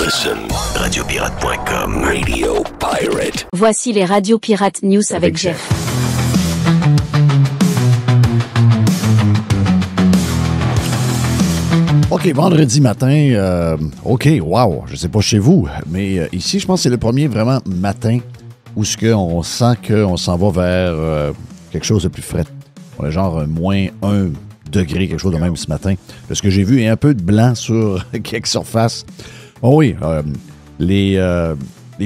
Listen, radiopirate.com, Radio Pirate. Voici les Radio Pirates News avec Jeff. OK, vendredi matin, OK, wow, je sais pas chez vous, mais ici, je pense que c'est le premier vraiment matin où on sent qu'on s'en va vers quelque chose de plus frais. On est genre moins 1 degré, quelque chose de même ce matin. De ce que j'ai vu, il y a un peu de blanc sur quelques surfaces. Oh oui, les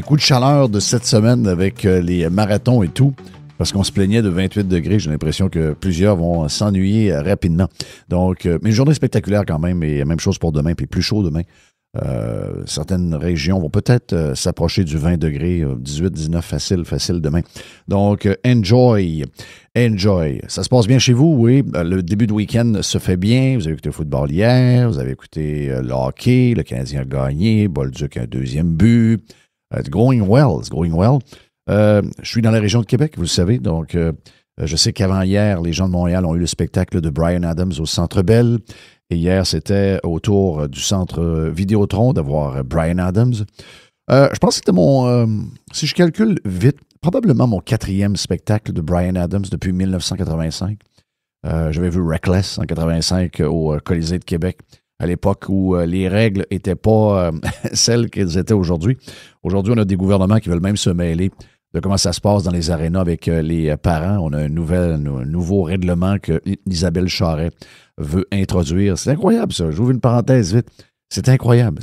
coups de chaleur de cette semaine avec les marathons et tout, parce qu'on se plaignait de 28 degrés, j'ai l'impression que plusieurs vont s'ennuyer rapidement. Donc, mais une journée spectaculaire quand même, et même chose pour demain, puis plus chaud demain. Certaines régions vont peut-être s'approcher du 20 degrés, 18, 19, facile demain. Donc, enjoy. Ça se passe bien chez vous, oui. Le début de week-end se fait bien. Vous avez écouté le football hier, vous avez écouté le hockey, le Canadien a gagné, Bolduc a un deuxième but. It's going well. Je suis dans la région de Québec, vous le savez, donc je sais qu'avant hier, les gens de Montréal ont eu le spectacle de Bryan Adams au Centre Bell. Et hier, c'était autour du centre Vidéotron de voir Bryan Adams. Je pense que c'était si je calcule vite, probablement mon 4e spectacle de Bryan Adams depuis 1985. J'avais vu Reckless en 85 au Colisée de Québec, à l'époque où les règles n'étaient pas celles qu'elles étaient aujourd'hui. Aujourd'hui, on a des gouvernements qui veulent même se mêler de comment ça se passe dans les arénas avec les parents. On a un nouveau règlement que Isabelle Charret veut introduire. C'est incroyable, ça. J'ouvre une parenthèse vite. C'est incroyable.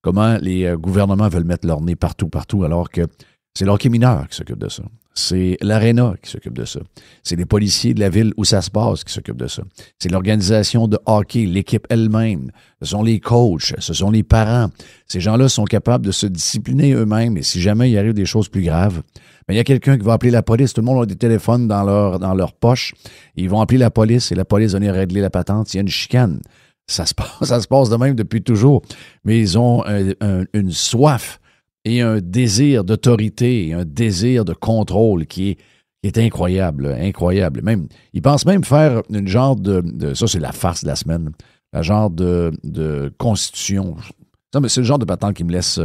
Comment les gouvernements veulent mettre leur nez partout, alors que c'est l'hockey mineur qui s'occupe de ça. C'est l'aréna qui s'occupe de ça. C'est les policiers de la ville où ça se passe qui s'occupent de ça. C'est l'organisation de hockey, l'équipe elle-même. Ce sont les coachs, ce sont les parents. Ces gens-là sont capables de se discipliner eux-mêmes. Et si jamais il arrive des choses plus graves, il y a quelqu'un qui va appeler la police. Tout le monde a des téléphones dans leur poche. Ils vont appeler la police et la police va venir régler la patente. Il y a une chicane. Ça se passe de même depuis toujours. Mais ils ont une soif et un désir d'autorité, et un désir de contrôle qui est incroyable. Même, ils pensent même faire une genre de ça, c'est la farce de la semaine, la genre de constitution. Non, mais c'est le genre de patente qui me laisse...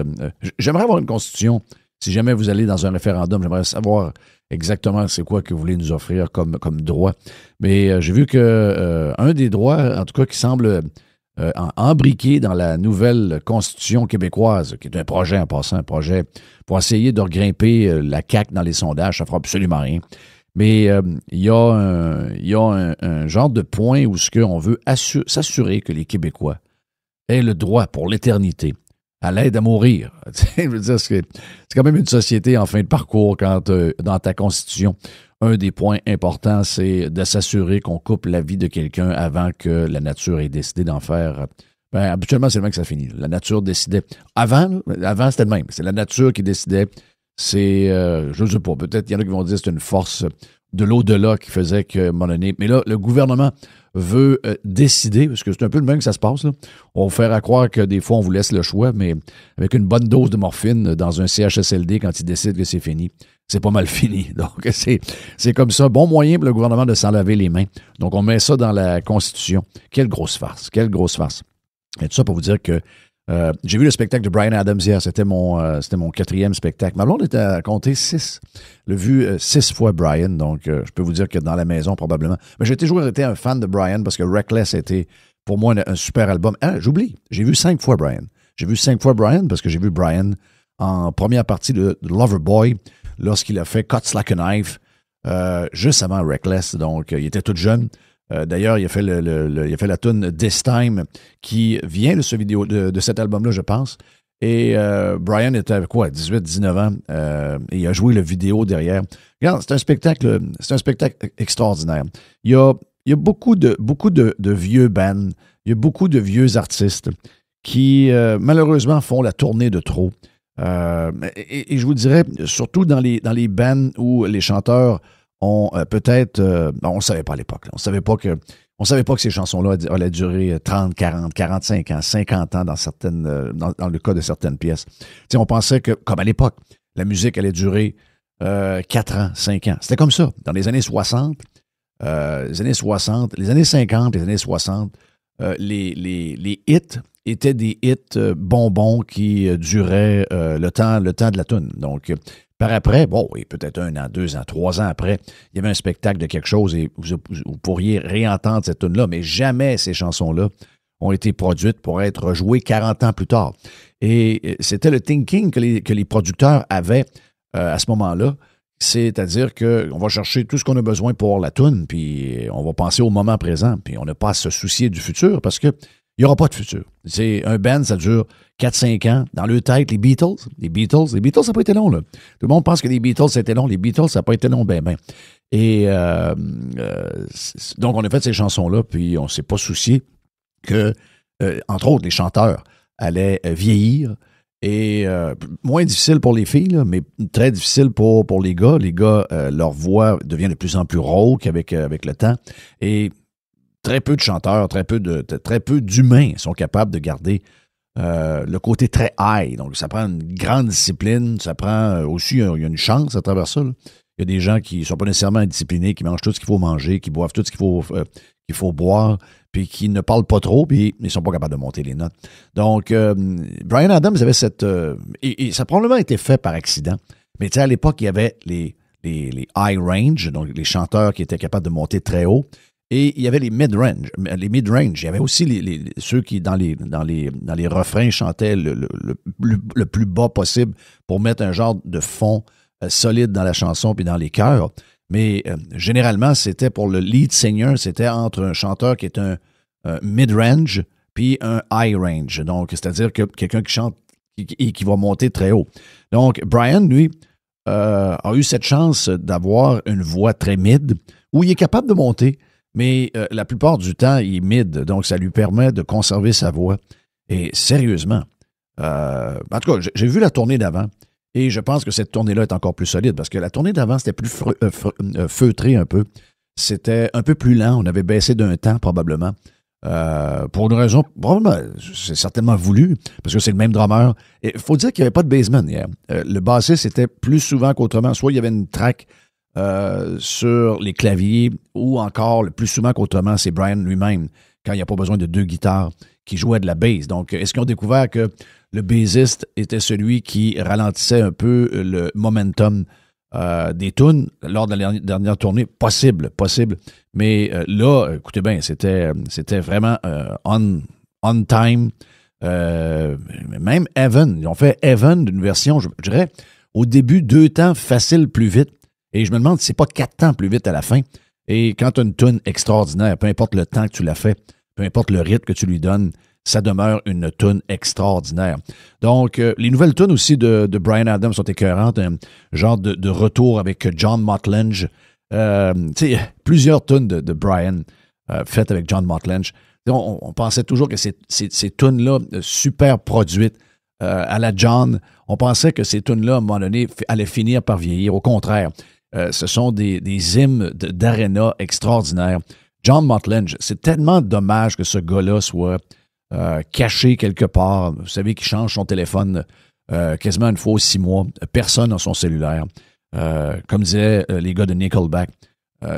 j'aimerais avoir une constitution. Si jamais vous allez dans un référendum, j'aimerais savoir exactement c'est quoi que vous voulez nous offrir comme droit. Mais j'ai vu que un des droits, en tout cas, qui semble... embriqué dans la nouvelle Constitution québécoise, qui est un projet en passant, un projet pour essayer de regrimper la CAQ dans les sondages, ça ne fera absolument rien. Mais il y a un genre de point où on veut s'assurer que les Québécois aient le droit pour l'éternité à l'aide à mourir. Je veux dire, c'est quand même une société en fin de parcours quand dans ta Constitution, un des points importants, c'est de s'assurer qu'on coupe la vie de quelqu'un avant que la nature ait décidé d'en faire. Habituellement, c'est le même que ça finit. La nature décidait. Avant, c'était le même. C'est la nature qui décidait. C'est, je ne sais pas, peut-être il y en a qui vont dire que c'est une force de l'au-delà qui faisait que, à un moment donné. Mais là, le gouvernement veut décider, parce que c'est un peu le même que ça se passe, là. On va faire à croire que des fois, on vous laisse le choix, mais avec une bonne dose de morphine dans un CHSLD, quand ils décident que c'est fini, c'est pas mal fini. Donc, c'est comme ça. Bon moyen pour le gouvernement de s'en laver les mains. Donc, on met ça dans la Constitution. Quelle grosse farce. Et tout ça pour vous dire que j'ai vu le spectacle de Bryan Adams hier. C'était mon 4e spectacle. Ma blonde était à compter 6. Le vu 6 fois Bryan. Donc, je peux vous dire que dans la maison, probablement. Mais j'ai toujours été un fan de Bryan parce que Reckless était, pour moi, un super album. Ah, j'oublie. J'ai vu 5 fois Bryan. J'ai vu 5 fois Bryan parce que j'ai vu Bryan en première partie de Loverboy lorsqu'il a fait Cuts Like a Knife juste avant Reckless. Donc, il était tout jeune. D'ailleurs, il a fait la tune This Time qui vient de ce vidéo de cet album-là, je pense. Et Bryan était avec 18, 19 ans. Et il a joué le vidéo derrière. Regarde, c'est un spectacle extraordinaire. Il y a beaucoup de vieux bands, il y a beaucoup de vieux artistes qui, malheureusement, font la tournée de trop. Et je vous dirais, surtout dans les bands où les chanteurs ont peut-être... on ne savait pas à l'époque. Là. On ne savait pas que ces chansons-là allaient durer 30, 40, 45 ans, 50 ans dans le cas de certaines pièces. T'sais, on pensait que, comme à l'époque, la musique allait durer 4 ans, 5 ans. C'était comme ça. Dans les années 60, les années 50, les années 60, les hits étaient des hits bonbons qui duraient le temps de la toune. Donc, par après, bon, et peut-être 1 an, 2 ans, 3 ans après, il y avait un spectacle de quelque chose et vous pourriez réentendre cette toune-là, mais jamais ces chansons-là ont été produites pour être jouées 40 ans plus tard. Et c'était le thinking que les producteurs avaient à ce moment-là, c'est-à-dire qu'on va chercher tout ce qu'on a besoin pour la toune, puis on va penser au moment présent, puis on n'a pas à se soucier du futur parce qu'il n'y aura pas de futur. C'est un band, ça dure 4-5 ans. Dans leur tête, les Beatles, ça n'a pas été long, là. Tout le monde pense que les Beatles, c'était long. Les Beatles, ça n'a pas été long, ben. Et donc, on a fait ces chansons-là, puis on ne s'est pas soucié que, entre autres, les chanteurs allaient vieillir. Et moins difficile pour les filles, là, mais très difficile pour les gars. Les gars, leur voix devient de plus en plus rauque avec le temps. Et très peu de chanteurs, très peu d'humains sont capables de garder le côté très high. Donc, ça prend une grande discipline. Ça prend aussi, il y a une chance à travers ça, là. Il y a des gens qui ne sont pas nécessairement indisciplinés, qui mangent tout ce qu'il faut manger, qui boivent tout ce qu'il faut boire, puis qui ne parlent pas trop, puis ils ne sont pas capables de monter les notes. Donc, Bryan Adams avait cette... et ça a probablement été fait par accident. Mais tu sais, à l'époque, il y avait les high range, donc les chanteurs qui étaient capables de monter très haut, et il y avait les mid-range. Les mid-range, il y avait aussi ceux qui, dans les refrains, chantaient le plus bas possible pour mettre un genre de fond solide dans la chanson puis dans les chœurs. Mais généralement, c'était pour le lead singer, c'était entre un chanteur qui est un mid-range puis un high-range. Donc, c'est-à-dire que quelqu'un qui chante et qui va monter très haut. Donc, Bryan, lui, a eu cette chance d'avoir une voix très mid où il est capable de monter, mais la plupart du temps, il est mid. Donc, ça lui permet de conserver sa voix. Et sérieusement, en tout cas, j'ai vu la tournée d'avant. Et je pense que cette tournée-là est encore plus solide parce que la tournée d'avant, c'était plus feutré un peu. C'était un peu plus lent. On avait baissé d'un temps, probablement. Pour une raison, probablement, c'est certainement voulu, parce que c'est le même drummer. Il faut dire qu'il n'y avait pas de bassman hier. Le bassiste, c'était plus souvent qu'autrement. Soit il y avait une track sur les claviers, ou encore, le plus souvent qu'autrement, c'est Bryan lui-même, quand il n'y a pas besoin de 2 guitares, qui jouait de la bass. Donc, est-ce qu'ils ont découvert que le bassiste était celui qui ralentissait un peu le momentum des tunes lors de la dernière tournée? Possible. Mais là, écoutez bien, c'était vraiment on time. Même Evan, ils ont fait Evan d'une version, je dirais, au début, 2 temps facile plus vite. Et je me demande si c'est pas 4 temps plus vite à la fin. Et quand tu as une tune extraordinaire, peu importe le temps que tu l'as fait, peu importe le rythme que tu lui donnes, ça demeure une toune extraordinaire. Donc, les nouvelles tunes aussi de Bryan Adams sont écœurantes. Un genre de retour avec John Motlange. Plusieurs tunes de Bryan faites avec John Motlange. On pensait toujours que ces tunes-là, super produites à la John, on pensait que ces tunes-là, à un moment donné, allaient finir par vieillir. Au contraire, ce sont des hymnes d'aréna extraordinaires. John Motlange, c'est tellement dommage que ce gars-là soit caché quelque part. Vous savez qu'il change son téléphone quasiment une fois aux 6 mois. Personne n'a son cellulaire. Comme disaient les gars de Nickelback,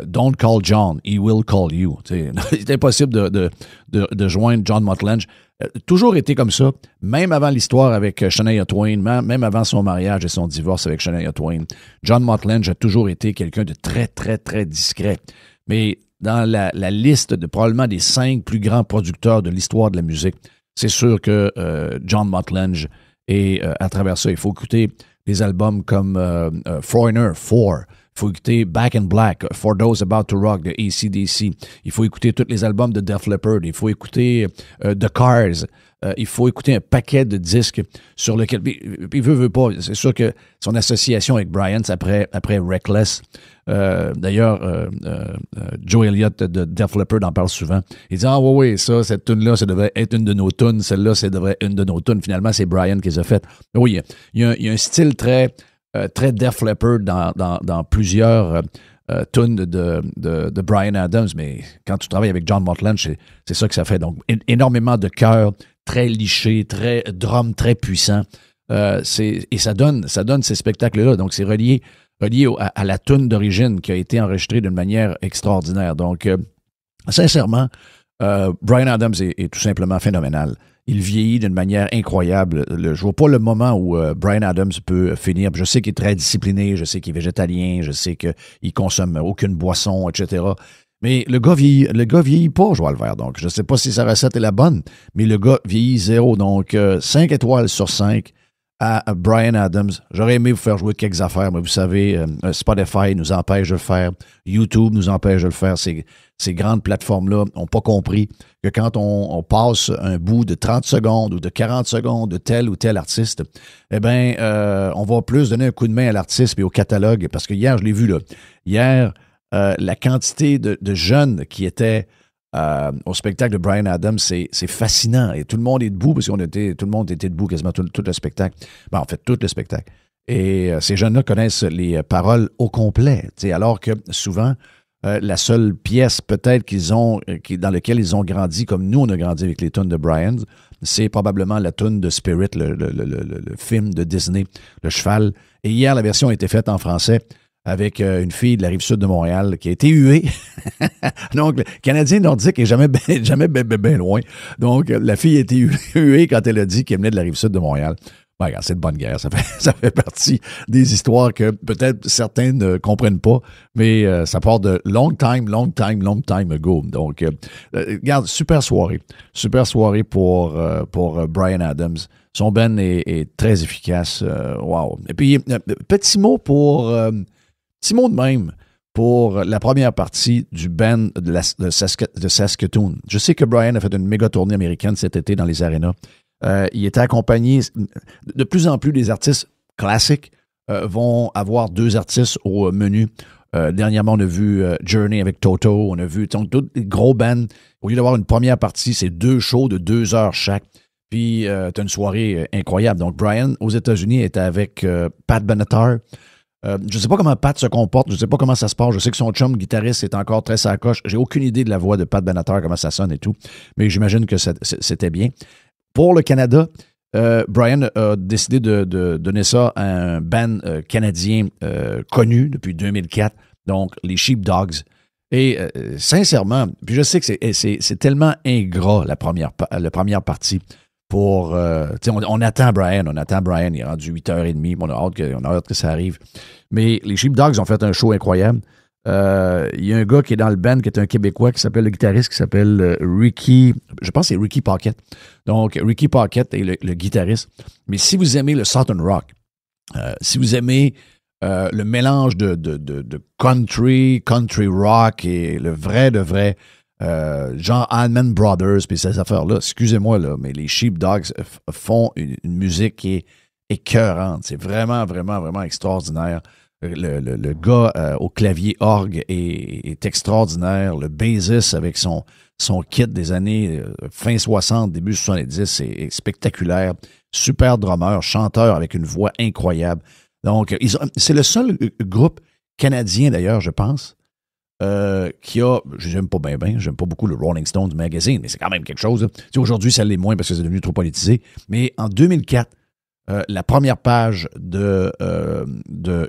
don't call John, he will call you. C'est impossible de joindre John Motlange. Toujours été comme ça, même avant l'histoire avec Shania Twain, même avant son mariage et son divorce avec Shania Twain. John Motlange a toujours été quelqu'un de très, très, très discret. Mais dans la liste de probablement des 5 plus grands producteurs de l'histoire de la musique, c'est sûr que John Motlange, et à travers ça, il faut écouter des albums comme Foreigner 4, il faut écouter Back in Black, For Those About to Rock de AC/DC, il faut écouter tous les albums de Def Leppard, il faut écouter The Cars, il faut écouter un paquet de disques sur lequel... Puis veut pas, c'est sûr que son association avec Bryan, c'est après Reckless. D'ailleurs, Joe Elliott de Def Leppard en parle souvent. Il dit « Ah oui, cette tune-là, ça devrait être une de nos tunes. Celle-là, ça devrait être une de nos tunes. » Finalement, c'est Bryan qui les a faites. Oui, il y a un style très Def Leppard dans plusieurs tunes de Bryan Adams, mais quand tu travailles avec John Motlange, c'est ça que ça fait. Donc, énormément de chœurs, très lichés, très drum, très puissant. Et ça donne ces spectacles-là. Donc, c'est relié à la tune d'origine qui a été enregistrée d'une manière extraordinaire. Donc, sincèrement, Bryan Adams est tout simplement phénoménal. Il vieillit d'une manière incroyable. Je ne vois pas le moment où Bryan Adams peut finir. Je sais qu'il est très discipliné, je sais qu'il est végétalien, je sais qu'il ne consomme aucune boisson, etc. Mais le gars vieillit pas, Joël Vert. Donc, je ne sais pas si sa recette est la bonne, mais le gars vieillit 0. Donc, 5 étoiles sur 5 à Bryan Adams. J'aurais aimé vous faire jouer quelques affaires, mais vous savez, Spotify nous empêche de le faire. YouTube nous empêche de le faire. Ces grandes plateformes-là n'ont pas compris que quand on passe un bout de 30 secondes ou de 40 secondes de tel ou tel artiste, eh bien, on va plus donner un coup de main à l'artiste et au catalogue. Parce que hier, je l'ai vu, là. Hier, la quantité de jeunes qui étaient au spectacle de Bryan Adams, c'est fascinant. Et tout le monde est debout parce tout le monde était debout quasiment tout le spectacle. Ben, en fait, tout le spectacle. Et ces jeunes-là connaissent les paroles au complet. Alors que souvent, la seule pièce peut-être dans laquelle ils ont grandi, comme nous on a grandi avec les tunes de Bryan, c'est probablement la tune de Spirit, le film de Disney, le cheval. Et hier, la version a été faite en français avec une fille de la Rive-Sud de Montréal qui a été huée. Donc, le Canadien nordique n'est jamais bien loin. Donc, la fille a été huée quand elle a dit qu'elle venait de la Rive-Sud de Montréal. Ben, regarde, c'est de bonne guerre. Ça fait partie des histoires que peut-être certains ne comprennent pas, mais ça part de long time ago. Donc, regarde, super soirée. Super soirée pour Bryan Adams. Son band est très efficace. Wow. Et puis, petit mot de même pour la première partie du band de Saskatoon. Je sais que Bryan a fait une méga tournée américaine cet été dans les arénas. Il était accompagné, de plus en plus des artistes classiques vont avoir 2 artistes au menu. Dernièrement, on a vu Journey avec Toto, on a vu tous les gros bands. Au lieu d'avoir une première partie, c'est 2 shows de 2 heures chaque. Puis, t'as une soirée incroyable. Donc, Bryan, aux États-Unis, était avec Pat Benatar. Je ne sais pas comment Pat se comporte, je ne sais pas comment ça se passe. Je sais que son chum guitariste est encore très sacoche. J'ai aucune idée de la voix de Pat Benatar, comment ça sonne et tout. Mais j'imagine que c'était bien. Pour le Canada, Bryan a décidé de donner ça à un band canadien connu depuis 2004, donc les Sheepdogs. Et sincèrement, puis je sais que c'est tellement ingrat la première partie. On attend Bryan, il est rendu 8h30, on a hâte que ça arrive. Mais les Sheepdogs ont fait un show incroyable. Il y a un gars qui est dans le band, qui est un Québécois, le guitariste qui s'appelle Ricky, je pense que c'est Ricky Pocket. Donc, Ricky Pocket est le guitariste. Mais si vous aimez le Southern Rock, si vous aimez le mélange de country rock et le vrai, genre Allman Brothers, puis ces affaires-là, excusez-moi, là, mais les Sheepdogs font une musique qui est écœurante. C'est vraiment, vraiment, vraiment extraordinaire. Le gars au clavier orgue est extraordinaire. Le bassiste avec son kit des années fin 60, début 70 est spectaculaire. Super drummer, chanteur avec une voix incroyable. Donc, c'est le seul groupe canadien, d'ailleurs, je pense, qui a, j'aime pas j'aime pas beaucoup le Rolling Stones magazine, mais c'est quand même quelque chose. Aujourd'hui, ça l'est moins parce que c'est devenu trop politisé. Mais en 2004, la première page de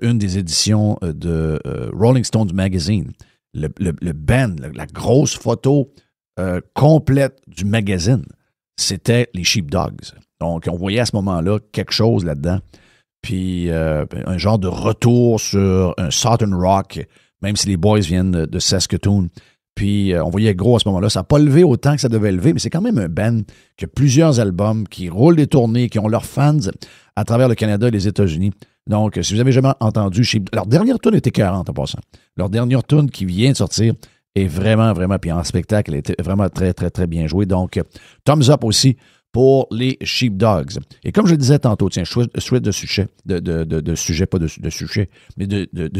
une des éditions de Rolling Stones Magazine, le band, la grosse photo complète du magazine, c'était les Sheepdogs. Donc, on voyait à ce moment-là quelque chose là-dedans. Puis, un genre de retour sur un Southern Rock, même si les boys viennent de Saskatoon. Puis, on voyait gros à ce moment-là. Ça n'a pas levé autant que ça devait lever, mais c'est quand même un band qui a plusieurs albums, qui roulent des tournées, qui ont leurs fans à travers le Canada et les États-Unis. Donc, si vous avez jamais entendu, leur dernière tune était 40 en passant. Leur dernière tune qui vient de sortir est vraiment, vraiment, puis en spectacle, elle était vraiment très, très, très bien jouée. Donc, thumbs up aussi pour les Sheepdogs. Et comme je le disais tantôt, tiens, je souhaite de sujet, de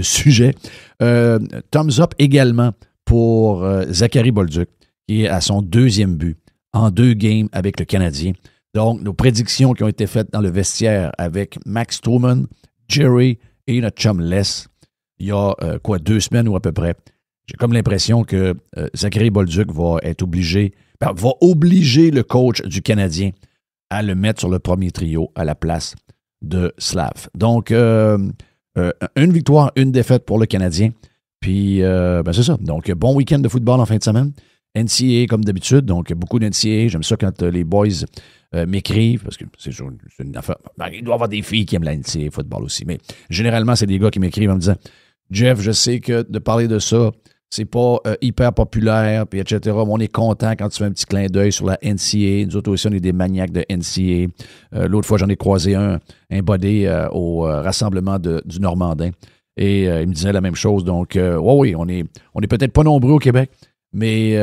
sujet. Thumbs up également pour Zachary Bolduc, qui est à son 2e but en 2 games avec le Canadien. Donc, nos prédictions qui ont été faites dans le vestiaire avec Max Truman, Jerry et notre chum Les, il y a 2 semaines ou à peu près. J'ai comme l'impression que Zachary Bolduc va obliger le coach du Canadien à le mettre sur le premier trio à la place de Slav. Donc, une victoire, une défaite pour le Canadien. Puis, c'est ça. Donc, bon week-end de football en fin de semaine. NCAA comme d'habitude, donc beaucoup d'NCAA. J'aime ça quand les boys m'écrivent, parce que c'est une affaire. Ben, il doit y avoir des filles qui aiment la NCAA football aussi, mais généralement, c'est des gars qui m'écrivent en me disant Jeff, je sais que de parler de ça, c'est pas hyper populaire, puis etc. Mais on est content quand tu fais un petit clin d'œil sur la NCAA. Nous autres aussi, on est des maniaques de NCAA. L'autre fois, j'en ai croisé un body au rassemblement du Normandin. Et il me disait la même chose. Donc, oui, on est peut-être pas nombreux au Québec, mais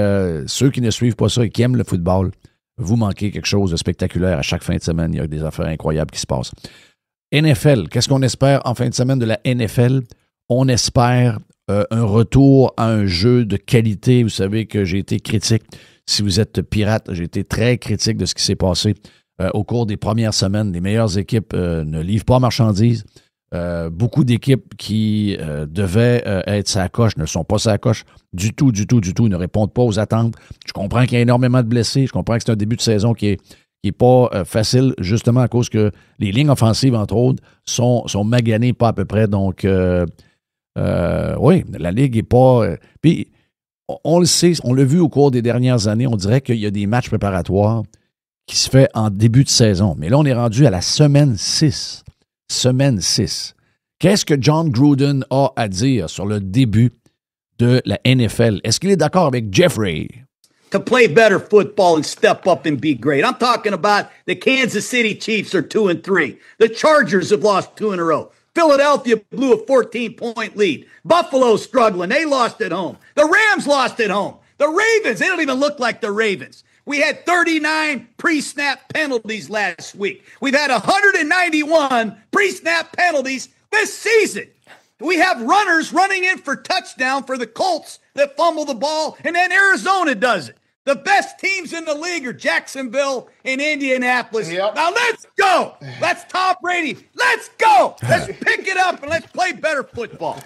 ceux qui ne suivent pas ça et qui aiment le football, vous manquez quelque chose de spectaculaire à chaque fin de semaine. Il y a des affaires incroyables qui se passent. NFL, qu'est-ce qu'on espère en fin de semaine de la NFL? On espère un retour à un jeu de qualité. Vous savez que j'ai été critique. Si vous êtes pirate, j'ai été très critique de ce qui s'est passé au cours des premières semaines. Les meilleures équipes ne livrent pas marchandises. Beaucoup d'équipes qui devaient être sa coche ne sont pas sa coche du tout, ne répondent pas aux attentes. Je comprends qu'il y a énormément de blessés. Je comprends que c'est un début de saison qui est pas facile, justement à cause que les lignes offensives, entre autres, sont maganées pas à peu près. Donc, oui, la Ligue n'est pas... Puis, on le sait, on l'a vu au cours des dernières années, on dirait qu'il y a des matchs préparatoires qui se fait en début de saison. Mais là, on est rendu à la semaine 6. Semaine 6. Qu'est-ce que John Gruden a à dire sur le début de la NFL? Est-ce qu'il est d'accord avec Jeffrey? To play better football and step up and be great. I'm talking about the Kansas City Chiefs are 2-3. The Chargers have lost 2 in a row. Philadelphia blew a 14-point lead. Buffalo's struggling. They lost at home. The Rams lost at home. The Ravens, they don't even look like the Ravens. We had 39 pre-snap penalties last week. We've had 191 pre-snap penalties this season. We have runners running in for touchdown for the Colts that fumble the ball, and then Arizona does it. The best teams in the league are Jacksonville and Indianapolis. Yep. Now let's go. That's Tom Brady. Let's go. Let's pick it up and let's play better football.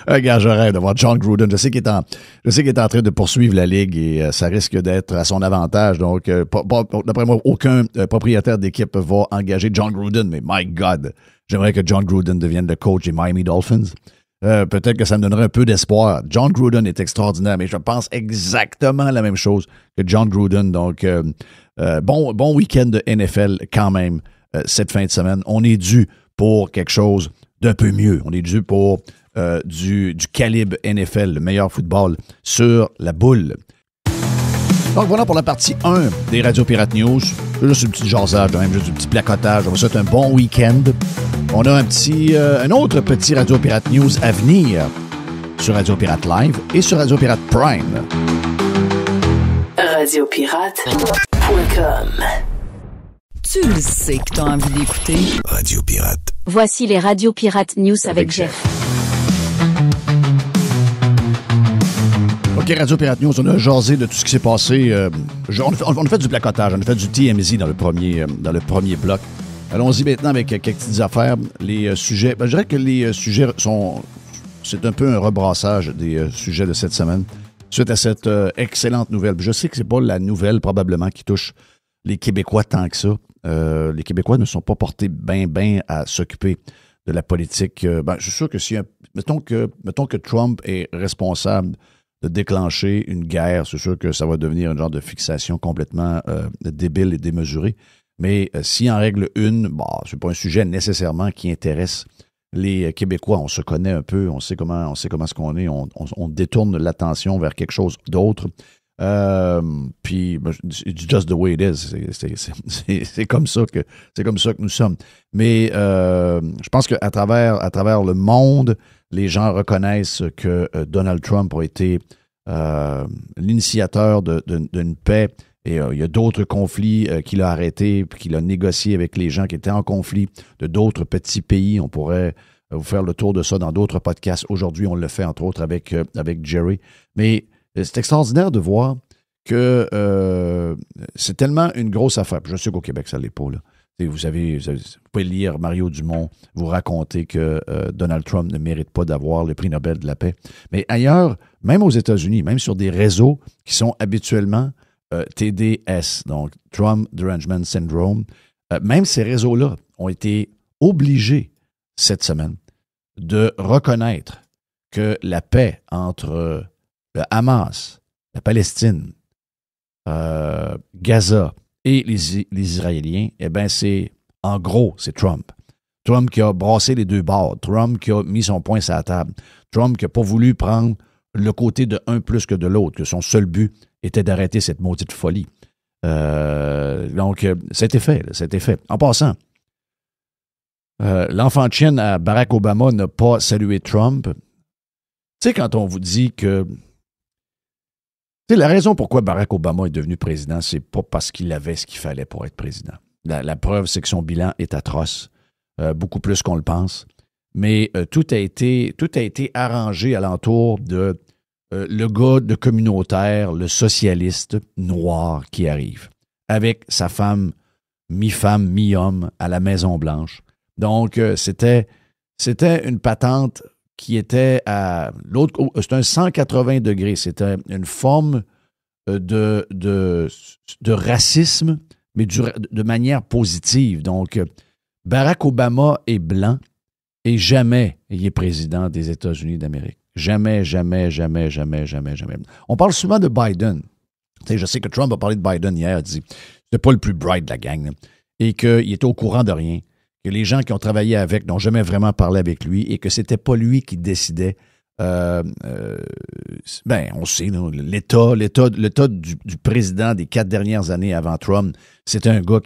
Regarde, je rêve de voir John Gruden. Je sais qu'il est en train de poursuivre la Ligue et ça risque d'être à son avantage. Donc, d'après moi, aucun propriétaire d'équipe va engager John Gruden. Mais my God, j'aimerais que John Gruden devienne le coach des Miami Dolphins. Peut-être que ça me donnerait un peu d'espoir. John Gruden est extraordinaire, mais je pense exactement la même chose que John Gruden. Donc, bon week-end de NFL quand même cette fin de semaine. On est dû pour quelque chose d'un peu mieux. On est dû pour du calibre NFL, le meilleur football sur la boule. Donc voilà pour la partie 1 des Radio Pirate News. Là, c'est une petite jasage, même juste un petit placotage. On va souhaiter un bon week-end. On a un autre petit Radio Pirate News à venir sur Radio Pirate Live et sur Radio Pirate Prime. Radiopirate.com. Tu le sais que t'as envie d'écouter. Radio Pirate. Voici les Radio Pirate News avec Jeff. OK, Radio Pirate News, on a jasé de tout ce qui s'est passé. On a fait du placotage, on a fait du TMZ dans le premier bloc. Allons-y maintenant avec quelques petites affaires. Les sujets, je dirais que les sujets c'est un peu un rebrassage des sujets de cette semaine suite à cette excellente nouvelle. Je sais que c'est pas la nouvelle probablement qui touche les Québécois tant que ça. Les Québécois ne sont pas portés bien à s'occuper de la politique. Je suis sûr que si mettons que Trump est responsable de déclencher une guerre, c'est sûr que ça va devenir un genre de fixation complètement débile et démesurée. Mais s'il en règle une, c'est pas un sujet nécessairement qui intéresse les Québécois. On se connaît un peu, on sait comment ce qu'on est, on détourne l'attention vers quelque chose d'autre. Puis, it's just the way it is. C'est comme ça que nous sommes. Mais je pense qu'à travers le monde, les gens reconnaissent que Donald Trump a été l'initiateur d'une paix. Et il y a d'autres conflits qu'il a arrêtés, puis qu'il a négocié avec les gens qui étaient en conflit de d'autres petits pays. On pourrait vous faire le tour de ça dans d'autres podcasts. Aujourd'hui, on le fait, entre autres, avec Jerry. Mais c'est extraordinaire de voir que c'est tellement une grosse affaire. Puis je sais qu'au Québec, ça ne l'est pas, là. Vous pouvez lire Mario Dumont vous raconter que Donald Trump ne mérite pas d'avoir le prix Nobel de la paix. Mais ailleurs, même aux États-Unis, même sur des réseaux qui sont habituellement TDS, donc Trump Derangement Syndrome, même ces réseaux-là ont été obligés cette semaine de reconnaître que la paix entre le Hamas la Palestine, Gaza et les Israéliens, eh bien, en gros, c'est Trump. Trump qui a brassé les deux bords. Trump qui a mis son poing sur la table. Trump qui n'a pas voulu prendre le côté de un plus que de l'autre, que son seul but était d'arrêter cette maudite folie. Donc, c'était fait. En passant, l'enfant de chienne à Barack Obama n'a pas salué Trump. Tu sais, quand on vous dit que... Tu sais, la raison pourquoi Barack Obama est devenu président, c'est pas parce qu'il avait ce qu'il fallait pour être président. La preuve, c'est que son bilan est atroce, beaucoup plus qu'on le pense. Mais tout a été arrangé alentour de le gars de communautaire, le socialiste noir qui arrive, avec sa femme, mi-femme, mi-homme, à la Maison-Blanche. Donc, c'était une patente qui était à l'autre... C'était un 180 degrés. C'était une forme de racisme, mais de manière positive. Donc, Barack Obama est blanc et jamais il est président des États-Unis d'Amérique. Jamais. On parle souvent de Biden. Tu sais, je sais que Trump a parlé de Biden hier, il a dit que c'était pas le plus bright de la gang, là, et qu'il était au courant de rien, que les gens qui ont travaillé avec n'ont jamais vraiment parlé avec lui et que c'était pas lui qui décidait. On sait, l'état du président des 4 dernières années avant Trump, c'était un gars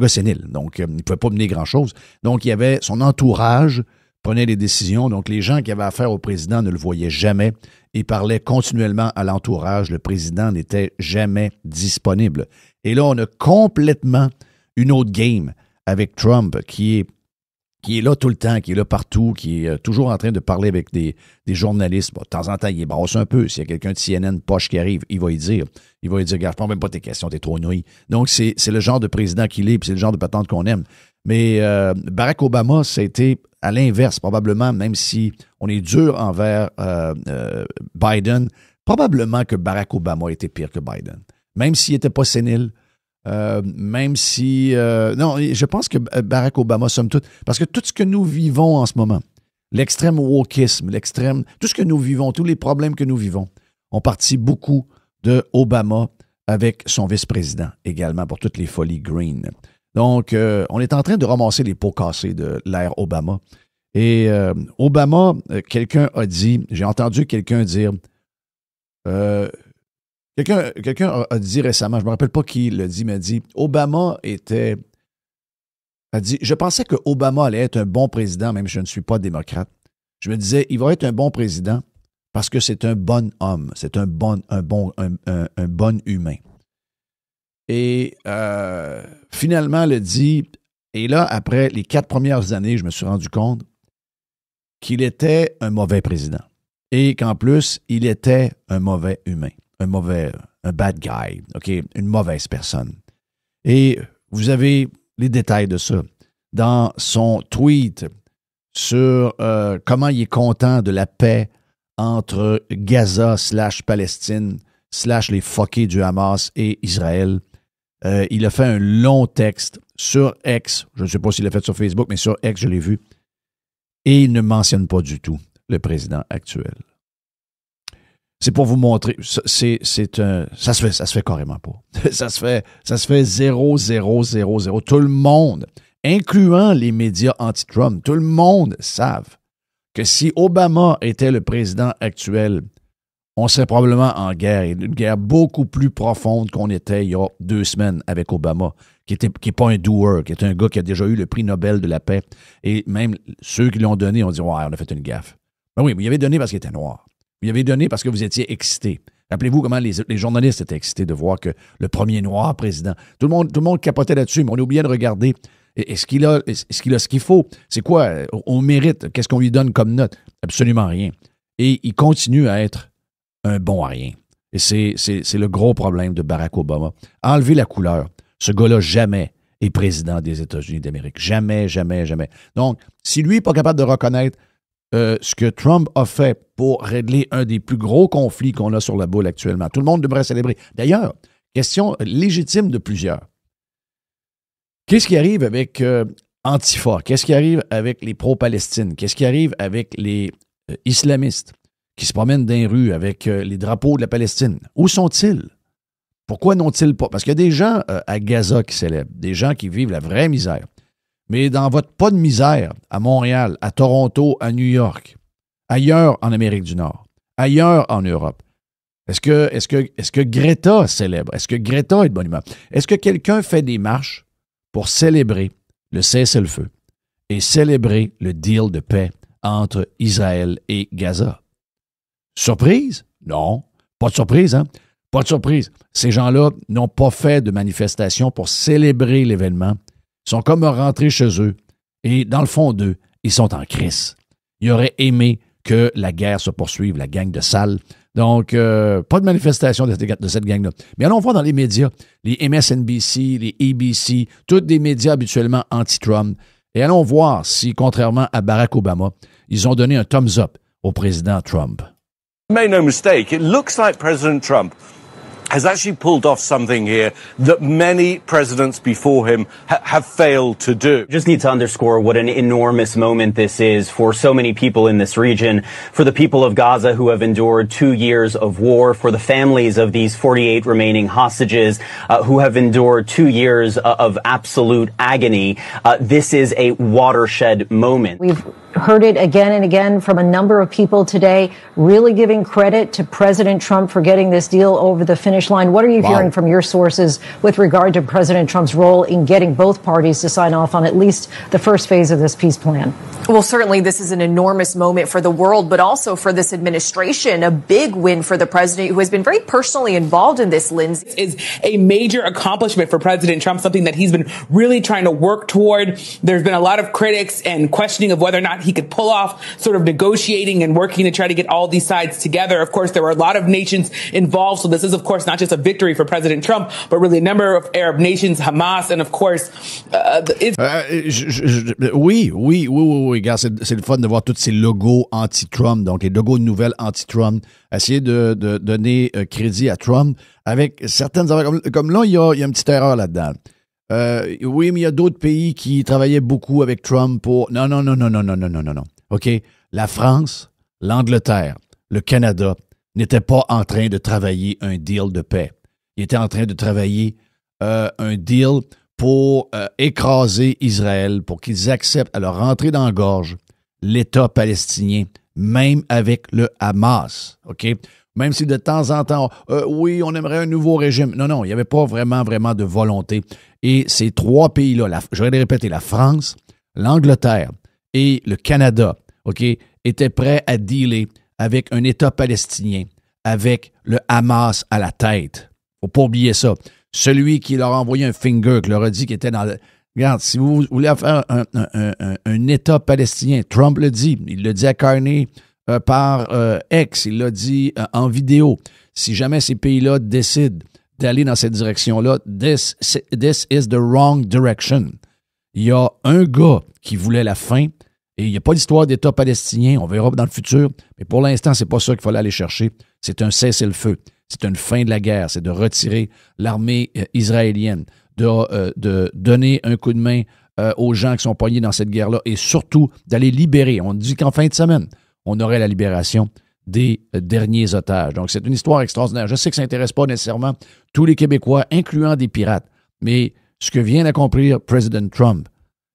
sénile, donc il ne pouvait pas mener grand-chose. Donc, il y avait son entourage prenait les décisions, donc les gens qui avaient affaire au président ne le voyaient jamais et parlaient continuellement à l'entourage. Le président n'était jamais disponible. Et là, on a complètement une autre game avec Trump qui est là tout le temps, qui est là partout, qui est toujours en train de parler avec des journalistes. Bon, de temps en temps, il brasse un peu. S'il y a quelqu'un de CNN poche qui arrive, il va y dire, gars, je prends même pas tes questions, t'es trop nouille. Donc, c'est le genre de président qu'il est, puis c'est le genre de patente qu'on aime. Mais Barack Obama, ça a été à l'inverse, probablement, même si on est dur envers Biden, probablement que Barack Obama était pire que Biden. Même s'il n'était pas sénile, même si... non, je pense que Barack Obama, somme toute... Parce que tout ce que nous vivons en ce moment, l'extrême wokisme, tout ce que nous vivons, tous les problèmes que nous vivons, ont parti beaucoup de Obama avec son vice-président également pour toutes les folies green. Donc, on est en train de ramasser les pots cassés de l'ère Obama. Et Obama, quelqu'un a dit, j'ai entendu quelqu'un dire... Quelqu'un a dit récemment, je ne me rappelle pas qui l'a dit, m'a dit, je pensais que Obama allait être un bon président, même si je ne suis pas démocrate. Je me disais, il va être un bon président parce que c'est un bon homme, c'est un bon humain. Et finalement, elle a dit, et là, après les 4 premières années, je me suis rendu compte qu'il était un mauvais président. Et qu'en plus, il était un mauvais humain. Un bad guy, OK? Une mauvaise personne. Et vous avez les détails de ça dans son tweet sur comment il est content de la paix entre Gaza / Palestine / les fuckés du Hamas et Israël. Il a fait un long texte sur X, je ne sais pas s'il l'a fait sur Facebook, mais sur X, je l'ai vu, et il ne mentionne pas du tout le président actuel. C'est pour vous montrer, ça se fait carrément pas. Ça se fait 0. Tout le monde, incluant les médias anti-Trump, tout le monde savent que si Obama était le président actuel, on serait probablement en guerre, une guerre beaucoup plus profonde qu'on était il y a 2 semaines avec Obama, qui n'est pas un doer, qui est un gars qui a déjà eu le prix Nobel de la paix. Et même ceux qui l'ont donné ont dit « Ouais, on a fait une gaffe. » Ben oui, mais il avait donné parce qu'il était noir. Vous y avez donné parce que vous étiez excité. Rappelez-vous comment les journalistes étaient excités de voir que le premier noir président, tout le monde capotait là-dessus, mais on oubliait de regarder. Est-ce qu'il a ce qu'il faut? C'est quoi? On mérite. Qu'est-ce qu'on lui donne comme note? Absolument rien. Et il continue à être un bon à rien. Et c'est le gros problème de Barack Obama. Enlever la couleur. Ce gars-là, jamais est président des États-Unis d'Amérique. Jamais. Donc, si lui n'est pas capable de reconnaître ce que Trump a fait pour régler un des plus gros conflits qu'on a sur la boule actuellement. Tout le monde devrait célébrer. D'ailleurs, question légitime de plusieurs. Qu'est-ce qui arrive avec Antifa? Qu'est-ce qui arrive avec les pro-Palestine? Qu'est-ce qui arrive avec les islamistes? qui se promènent dans les rues avec les drapeaux de la Palestine. Où sont-ils? Pourquoi n'ont-ils pas? Parce qu'il y a des gens à Gaza qui célèbrent, des gens qui vivent la vraie misère. Mais dans votre pas de misère, à Montréal, à Toronto, à New York, ailleurs en Amérique du Nord, ailleurs en Europe, est-ce que Greta célèbre? Est-ce que Greta est de bonne humeur? Est-ce que quelqu'un fait des marches pour célébrer le cessez-le-feu et célébrer le deal de paix entre Israël et Gaza? Surprise? Non. Pas de surprise, hein? Pas de surprise. Ces gens-là n'ont pas fait de manifestation pour célébrer l'événement. Ils sont comme rentrés chez eux et dans le fond d'eux, ils sont en crise. Ils auraient aimé que la guerre se poursuive, la gang de salles. Donc, pas de manifestation de cette gang-là. Mais allons voir dans les médias, les MSNBC, les ABC, tous des médias habituellement anti-Trump. Et allons voir si, contrairement à Barack Obama, ils ont donné un thumbs up au président Trump. Make no mistake, it looks like President Trump has actually pulled off something here that many presidents before him have failed to do. Just need to underscore what an enormous moment this is for so many people in this region, for the people of Gaza who have endured 2 years of war, for the families of these 48 remaining hostages who have endured 2 years of absolute agony. This is a watershed moment. We've heard it again and again from a number of people today, really giving credit to President Trump for getting this deal over the finish line. What are you hearing from your sources with regard to President Trump's role in getting both parties to sign off on at least the first phase of this peace plan? Well, certainly this is an enormous moment for the world, but also for this administration, a big win for the president who has been very personally involved in this, Lindsay. Is a major accomplishment for President Trump, something that he's been really trying to work toward. There's been a lot of critics and questioning of whether or not he could pull off sort of negotiating and working to try to get all these sides together. Of course, there were a lot of nations involved. So this is, of course, not just a victory for President Trump, but really a number of Arab nations, Hamas, and of course, Oui. Regarde, c'est le fun de voir tous ces logos anti-Trump, donc les logos de nouvelles anti-Trump, essayer de donner crédit à Trump avec certaines affaires. Comme là, il y a une petite erreur là-dedans. Oui, mais il y a d'autres pays qui travaillaient beaucoup avec Trump pour... Non. OK? La France, l'Angleterre, le Canada n'étaient pas en train de travailler un deal de paix. Ils étaient en train de travailler un deal pour écraser Israël, pour qu'ils acceptent à leur rentrer dans la gorge l'État palestinien, même avec le Hamas. OK? Même si de temps en temps, oui, on aimerait un nouveau régime. Non, il n'y avait pas vraiment de volonté. Et ces trois pays-là, je vais les répéter, la France, l'Angleterre et le Canada, OK, étaient prêts à dealer avec un État palestinien, avec le Hamas à la tête. Faut pas oublier ça. Celui qui leur a envoyé un finger, qui leur a dit qu'il était dans... Regarde, si vous voulez faire un État palestinien, Trump le dit, il le dit à Carney par X, il l'a dit en vidéo. Si jamais ces pays-là décident d'aller dans cette direction-là, this is the wrong direction. Il y a un gars qui voulait la fin, et il n'y a pas d'histoire d'État palestinien, on verra dans le futur, mais pour l'instant, c'est pas ça qu'il fallait aller chercher. C'est un cessez-le-feu. C'est une fin de la guerre, c'est de retirer l'armée israélienne, de donner un coup de main aux gens qui sont poignés dans cette guerre-là et surtout d'aller libérer. On dit qu'en fin de semaine, on aurait la libération des derniers otages. Donc, c'est une histoire extraordinaire. Je sais que ça n'intéresse pas nécessairement tous les Québécois, incluant des pirates, mais ce que vient d'accomplir Président Trump,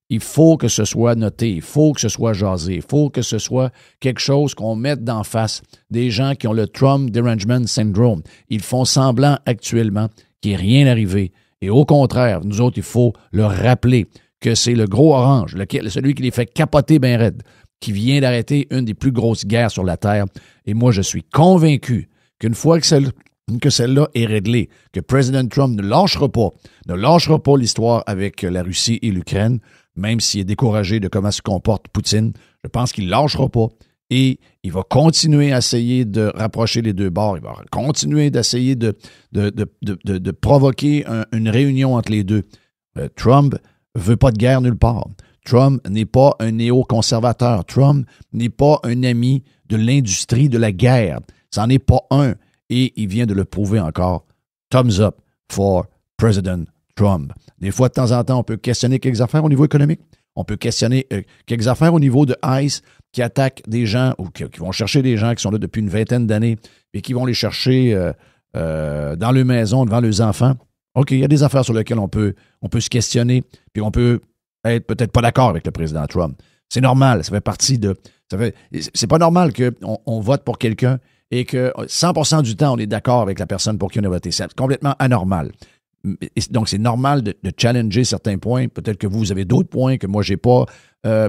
il faut que ce soit noté, il faut que ce soit jasé, il faut que ce soit quelque chose qu'on mette d'en face des gens qui ont le Trump Derangement Syndrome. Ils font semblant actuellement qu'il n'est rien arrivé. Et au contraire, nous autres, il faut leur rappeler que c'est le gros orange, celui qui les fait capoter bien raide, qui vient d'arrêter une des plus grosses guerres sur la Terre. Et moi, je suis convaincu qu'une fois que celle-là est réglée, que Président Trump ne lâchera pas l'histoire avec la Russie et l'Ukraine, même s'il est découragé de comment se comporte Poutine, je pense qu'il ne lâchera pas et il va continuer à essayer de rapprocher les deux bords. Il va continuer d'essayer de provoquer une réunion entre les deux. Trump ne veut pas de guerre nulle part. Trump n'est pas un néoconservateur. Trump n'est pas un ami de l'industrie de la guerre. C'en est pas un. Et il vient de le prouver encore. Thumbs up for President Trump. Des fois, de temps en temps, on peut questionner quelques affaires au niveau économique. On peut questionner quelques affaires au niveau de ICE qui attaquent des gens ou qui vont chercher des gens qui sont là depuis une vingtaine d'années et qui vont les chercher dans leur maison, devant leurs enfants. OK, il y a des affaires sur lesquelles on peut se questionner, puis on peut être peut-être pas d'accord avec le président Trump. C'est normal, ça fait partie de... c'est pas normal qu'on vote pour quelqu'un et que 100% du temps, on est d'accord avec la personne pour qui on a voté. C'est complètement anormal. Donc, c'est normal de challenger certains points. Peut-être que vous avez d'autres points que moi, j'ai pas.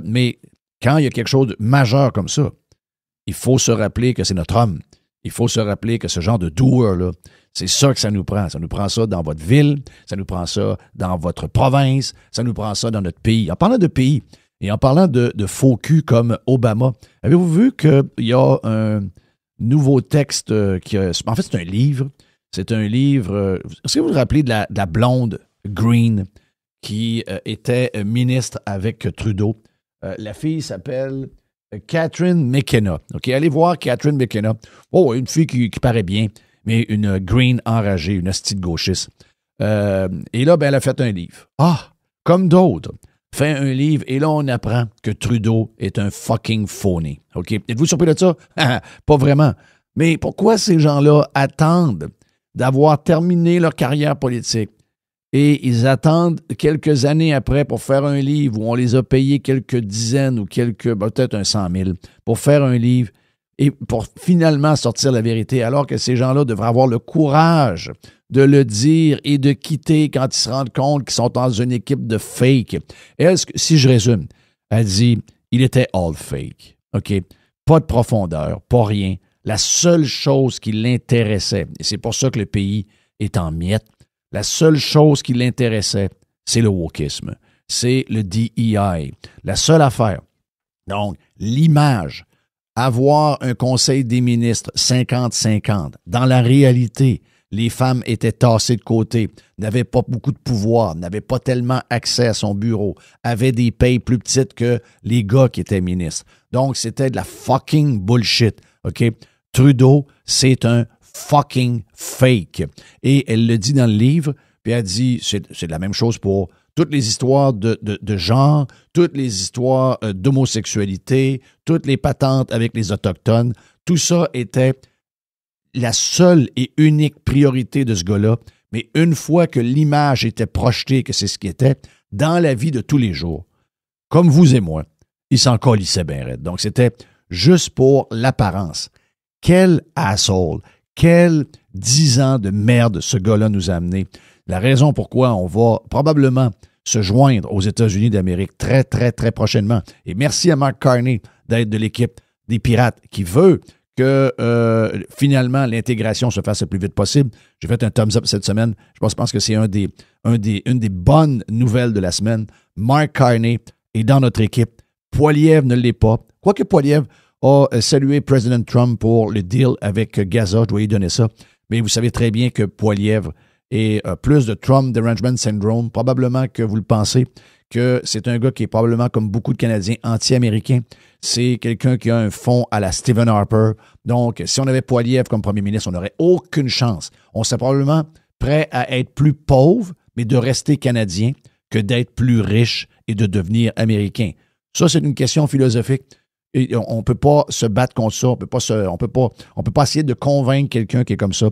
Mais quand il y a quelque chose de majeur comme ça, il faut se rappeler que c'est notre homme. Il faut se rappeler que ce genre de doer-là, c'est ça que ça nous prend. Ça nous prend ça dans votre ville, ça nous prend ça dans votre province, ça nous prend ça dans notre pays. En parlant de pays et en parlant de faux cul comme Obama, avez-vous vu qu'il y a un nouveau texte en fait, c'est un livre. C'est un livre... Est-ce que vous vous rappelez de la blonde Green qui était ministre avec Trudeau? La fille s'appelle Catherine McKenna. OK, allez voir Catherine McKenna. Oh, une fille qui paraît bien, mais une Green enragée, une hostie de gauchiste. Et là, ben, elle a fait un livre. Ah, comme d'autres, fait un livre et là, on apprend que Trudeau est un fucking phony. OK, êtes-vous surpris de ça? Pas vraiment. Mais pourquoi ces gens-là attendent d'avoir terminé leur carrière politique et ils attendent quelques années après pour faire un livre où on les a payés quelques dizaines ou peut-être un 100 000 pour faire un livre et pour finalement sortir la vérité, alors que ces gens-là devraient avoir le courage de le dire et de quitter quand ils se rendent compte qu'ils sont dans une équipe de fake. Et elle, si je résume, elle dit, il était all fake. OK? Pas de profondeur, pas rien. La seule chose qui l'intéressait, et c'est pour ça que le pays est en miettes, la seule chose qui l'intéressait, c'est le wokisme, c'est le DEI. La seule affaire. Donc, l'image, avoir un conseil des ministres 50-50, dans la réalité, les femmes étaient tassées de côté, n'avaient pas beaucoup de pouvoir, n'avaient pas tellement accès à son bureau, avaient des payes plus petites que les gars qui étaient ministres. Donc, c'était de la fucking bullshit, OK? Trudeau, c'est un fucking fake. Et elle le dit dans le livre, puis elle dit, c'est la même chose pour toutes les histoires de genre, toutes les histoires d'homosexualité, toutes les patentes avec les Autochtones. Tout ça était la seule et unique priorité de ce gars-là. Mais une fois que l'image était projetée, que c'est ce qui était, dans la vie de tous les jours, comme vous et moi, il s'en colissait bien raide. Donc, c'était juste pour l'apparence. Quel asshole, quel 10 ans de merde ce gars-là nous a amené. La raison pourquoi on va probablement se joindre aux États-Unis d'Amérique très, très, très prochainement. Et merci à Mark Carney d'être de l'équipe des Pirates qui veut que finalement l'intégration se fasse le plus vite possible. J'ai fait un thumbs up cette semaine. Je pense que c'est une des bonnes nouvelles de la semaine. Mark Carney est dans notre équipe. Poilievre ne l'est pas. Quoique Poilievre a salué Président Trump pour le deal avec Gaza. Je dois lui donner ça. Mais vous savez très bien que Poilievre est plus de Trump derangement syndrome. Probablement que vous le pensez, que c'est un gars qui est probablement, comme beaucoup de Canadiens, anti-américains. C'est quelqu'un qui a un fond à la Stephen Harper. Donc, si on avait Poilievre comme premier ministre, on n'aurait aucune chance. On serait probablement prêt à être plus pauvre, mais de rester Canadien, que d'être plus riche et de devenir Américain. Ça, c'est une question philosophique. Et on ne peut pas se battre contre ça. On peut pas essayer de convaincre quelqu'un qui est comme ça.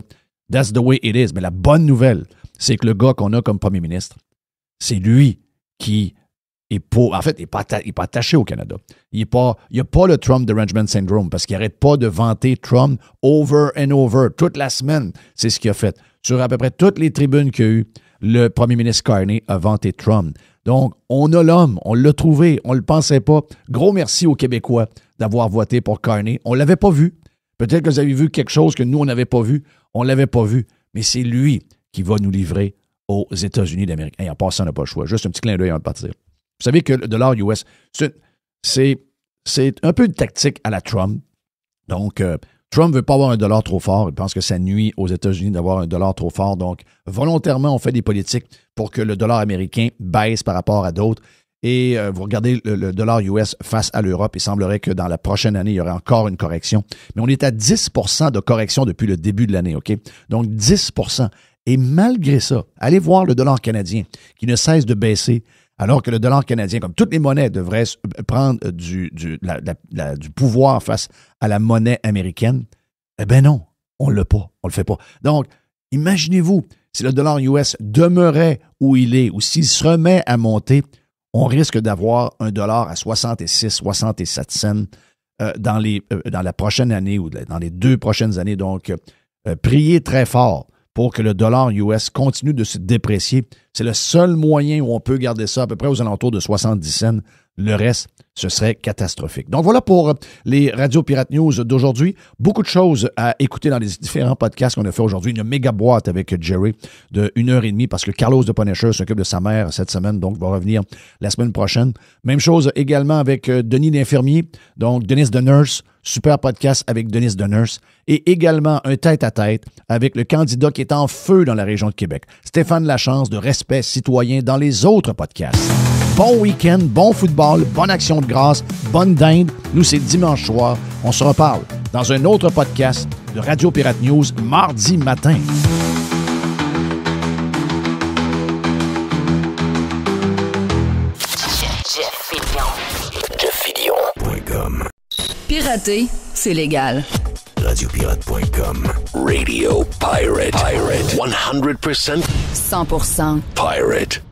That's the way it is. Mais la bonne nouvelle, c'est que le gars qu'on a comme premier ministre, c'est lui qui est pas, en fait, il n'est pas attaché au Canada. Il n'y a pas le Trump derangement syndrome parce qu'il n'arrête pas de vanter Trump over and over. Toute la semaine, c'est ce qu'il a fait. Sur à peu près toutes les tribunes qu'il y a eu, le premier ministre Carney a vanté Trump. Donc, on a l'homme, on l'a trouvé, on ne le pensait pas. Gros merci aux Québécois d'avoir voté pour Carney. On ne l'avait pas vu. Peut-être que vous avez vu quelque chose que nous, on n'avait pas vu. On ne l'avait pas vu. Mais c'est lui qui va nous livrer aux États-Unis d'Amérique. En passant, on n'a pas le choix. Juste un petit clin d'œil avant de partir. Vous savez que le dollar US, c'est un peu une tactique à la Trump. Donc, Trump ne veut pas avoir un dollar trop fort. Il pense que ça nuit aux États-Unis d'avoir un dollar trop fort. Donc, volontairement, on fait des politiques pour que le dollar américain baisse par rapport à d'autres. Et vous regardez le dollar US face à l'Europe, il semblerait que dans la prochaine année, il y aurait encore une correction. Mais on est à 10 % de correction depuis le début de l'année, OK? Donc, 10 %. Et malgré ça, allez voir le dollar canadien qui ne cesse de baisser alors que le dollar canadien, comme toutes les monnaies, devrait prendre du pouvoir face à la monnaie américaine, eh bien non, on ne l'a pas, on ne le fait pas. Donc, imaginez-vous, si le dollar US demeurait où il est, ou s'il se remet à monter, on risque d'avoir un dollar à 66, 67 cents dans la prochaine année ou dans les 2 prochaines années. Donc, priez très fort pour que le dollar US continue de se déprécier. C'est le seul moyen où on peut garder ça à peu près aux alentours de 70 cents. Le reste, ce serait catastrophique. Donc voilà pour les Radio Pirate News d'aujourd'hui. Beaucoup de choses à écouter dans les différents podcasts qu'on a fait aujourd'hui. Une méga boîte avec Jerry de 1h30 parce que Carlos de Punisher s'occupe de sa mère cette semaine, donc va revenir la semaine prochaine. Même chose également avec Denis l'infirmier, donc Dennis the Nurse. Super podcast avec Dennis the Nurse. Et également un tête-à-tête avec le candidat qui est en feu dans la région de Québec, Stéphane Lachance de Respect citoyen dans les autres podcasts. Bon week-end, bon football, bonne action de grâce, bonne dinde. Nous, c'est dimanche soir. On se reparle dans un autre podcast de Radio Pirate News mardi matin. JeffFillion.com. Pirater, c'est légal. Radiopirate.com. Radio Pirate. 100% 100% Pirate.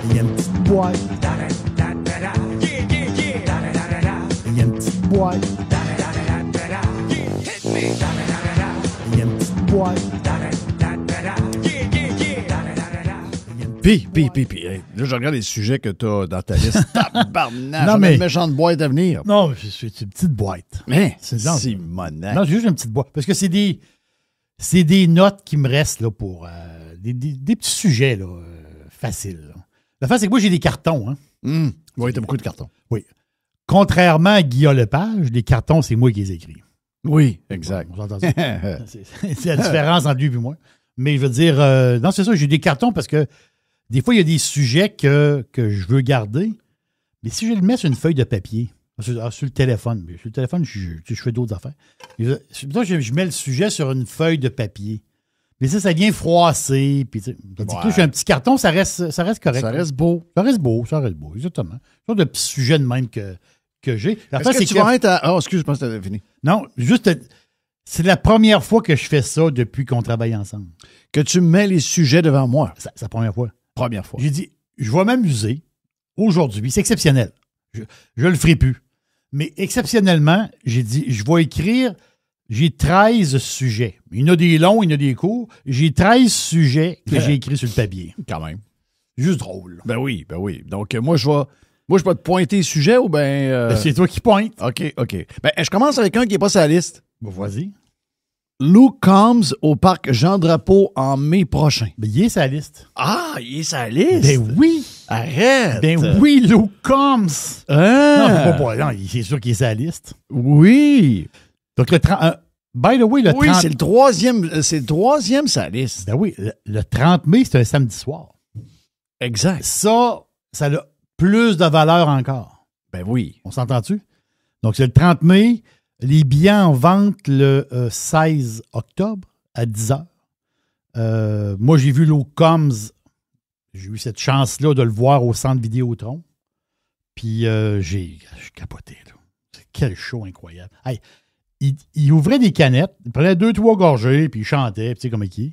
Il y a une petite boîte. Il y a une petite boîte. Il y a une petite boîte. Puis, hey, là, je regarde les sujets que tu as dans ta liste. Tabarnak, non, mais une méchante boîte à venir. Non, c'est une petite boîte. Mais c'est Simonac. Non, c'est juste une petite boîte. Parce que c'est des notes qui me restent là, pour des petits sujets là, faciles. Là. La fin, c'est que moi, j'ai des cartons. Hein? Oui, tu as beaucoup de cartons. Oui. Contrairement à Guillaume Lepage, les cartons, c'est moi qui les écris. Oui, exact. On s'entend ça. C'est la différence entre lui et moi. Mais je veux dire, non, c'est ça, j'ai des cartons parce que des fois, il y a des sujets que je veux garder. Mais si je le mets sur une feuille de papier, sur le téléphone, je fais d'autres affaires. C'est pour ça que je mets le sujet sur une feuille de papier. Mais ça vient froisser. Puis, je fais un petit carton, ça reste correct. Ça reste beau. Ça reste beau, exactement. C'est de petits sujets de même que j'ai. Est-ce que tu vas être à... Oh, excuse, je pense que tu avais fini. Non, juste... C'est la première fois que je fais ça depuis qu'on travaille ensemble. Que tu mets les sujets devant moi. C'est la première fois. Première fois. J'ai dit, je vais m'amuser aujourd'hui. C'est exceptionnel. Je le ferai plus. Mais exceptionnellement, j'ai dit, je vais écrire, j'ai 13 sujets. Il y en a des longs, il y en a des courts. J'ai 13 sujets que j'ai écrits sur le papier. Quand même. Juste drôle. Ben oui. Donc, moi, je vais te pointer le sujet ou ben c'est toi qui pointes. OK. Ben, je commence avec un qui n'est pas sur la liste. Bon, vas-y. Luke Combs au parc Jean-Drapeau en mai prochain. Ben, il est sur la liste. Ah, il est sur la liste? Ben oui. Arrête. Ben oui, Luke Combs. Ah. Non, c'est sûr qu'il est sur la liste. Oui. Donc, by the way, Oui, c'est le troisième sur la liste. Ben oui, le 30 mai, c'est un samedi soir. Exact. Ça a plus de valeur encore. Ben oui. On s'entend-tu? Donc, c'est le 30 mai. Les billets en vente le 16 octobre à 10h. Moi, j'ai vu Luke Combs. J'ai eu cette chance-là de le voir au centre Vidéotron. Puis, j'ai capoté. Là. Quel show incroyable. Hey, il ouvrait des canettes, il prenait 2-3 gorgées, puis il chantait, tu sais comme qui. À un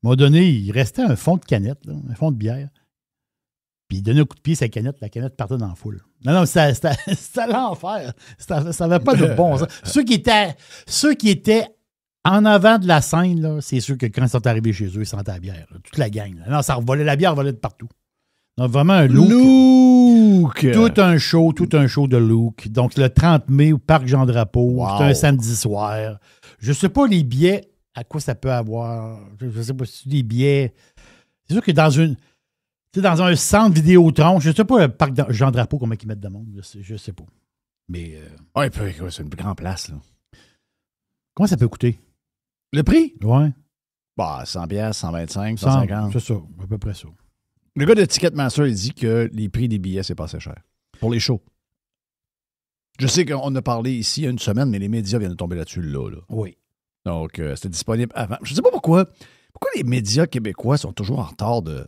moment donné, il restait un fond de canette, là, un fond de bière. Puis il donnait un coup de pied à la canette partait dans la foule. Non, c'était l'enfer. Ça n'avait pas de bon sens. Ceux qui étaient en avant de la scène, là, c'est sûr que quand ils sont arrivés chez eux, ils sentaient la bière. Là, toute la gang. Là. Non, ça revolait, la bière volait de partout. Donc vraiment un Luke. Tout un show de Luke. Donc le 30 mai au Parc Jean-Drapeau. Wow. C'est un samedi soir. Je ne sais pas les billets, à quoi ça peut avoir. Je ne sais pas si des billets. C'est sûr que dans un centre Vidéotron, je ne sais pas le Parc Jean-Drapeau, comment ils mettent de monde. Je ne sais pas. Mais. Oui, c'est une grande place, là. Comment ça peut coûter? Le prix? Oui. Bah, 100 pièces, 125, 150. C'est ça, à peu près ça. Le gars de Ticketmaster, il dit que les prix des billets, c'est pas assez cher. Pour les shows. Je sais qu'on a parlé ici il y a une semaine, mais les médias viennent de tomber là-dessus, là. Oui. Donc, c'était disponible avant. Je ne sais pas pourquoi. Pourquoi les médias québécois sont toujours en retard de...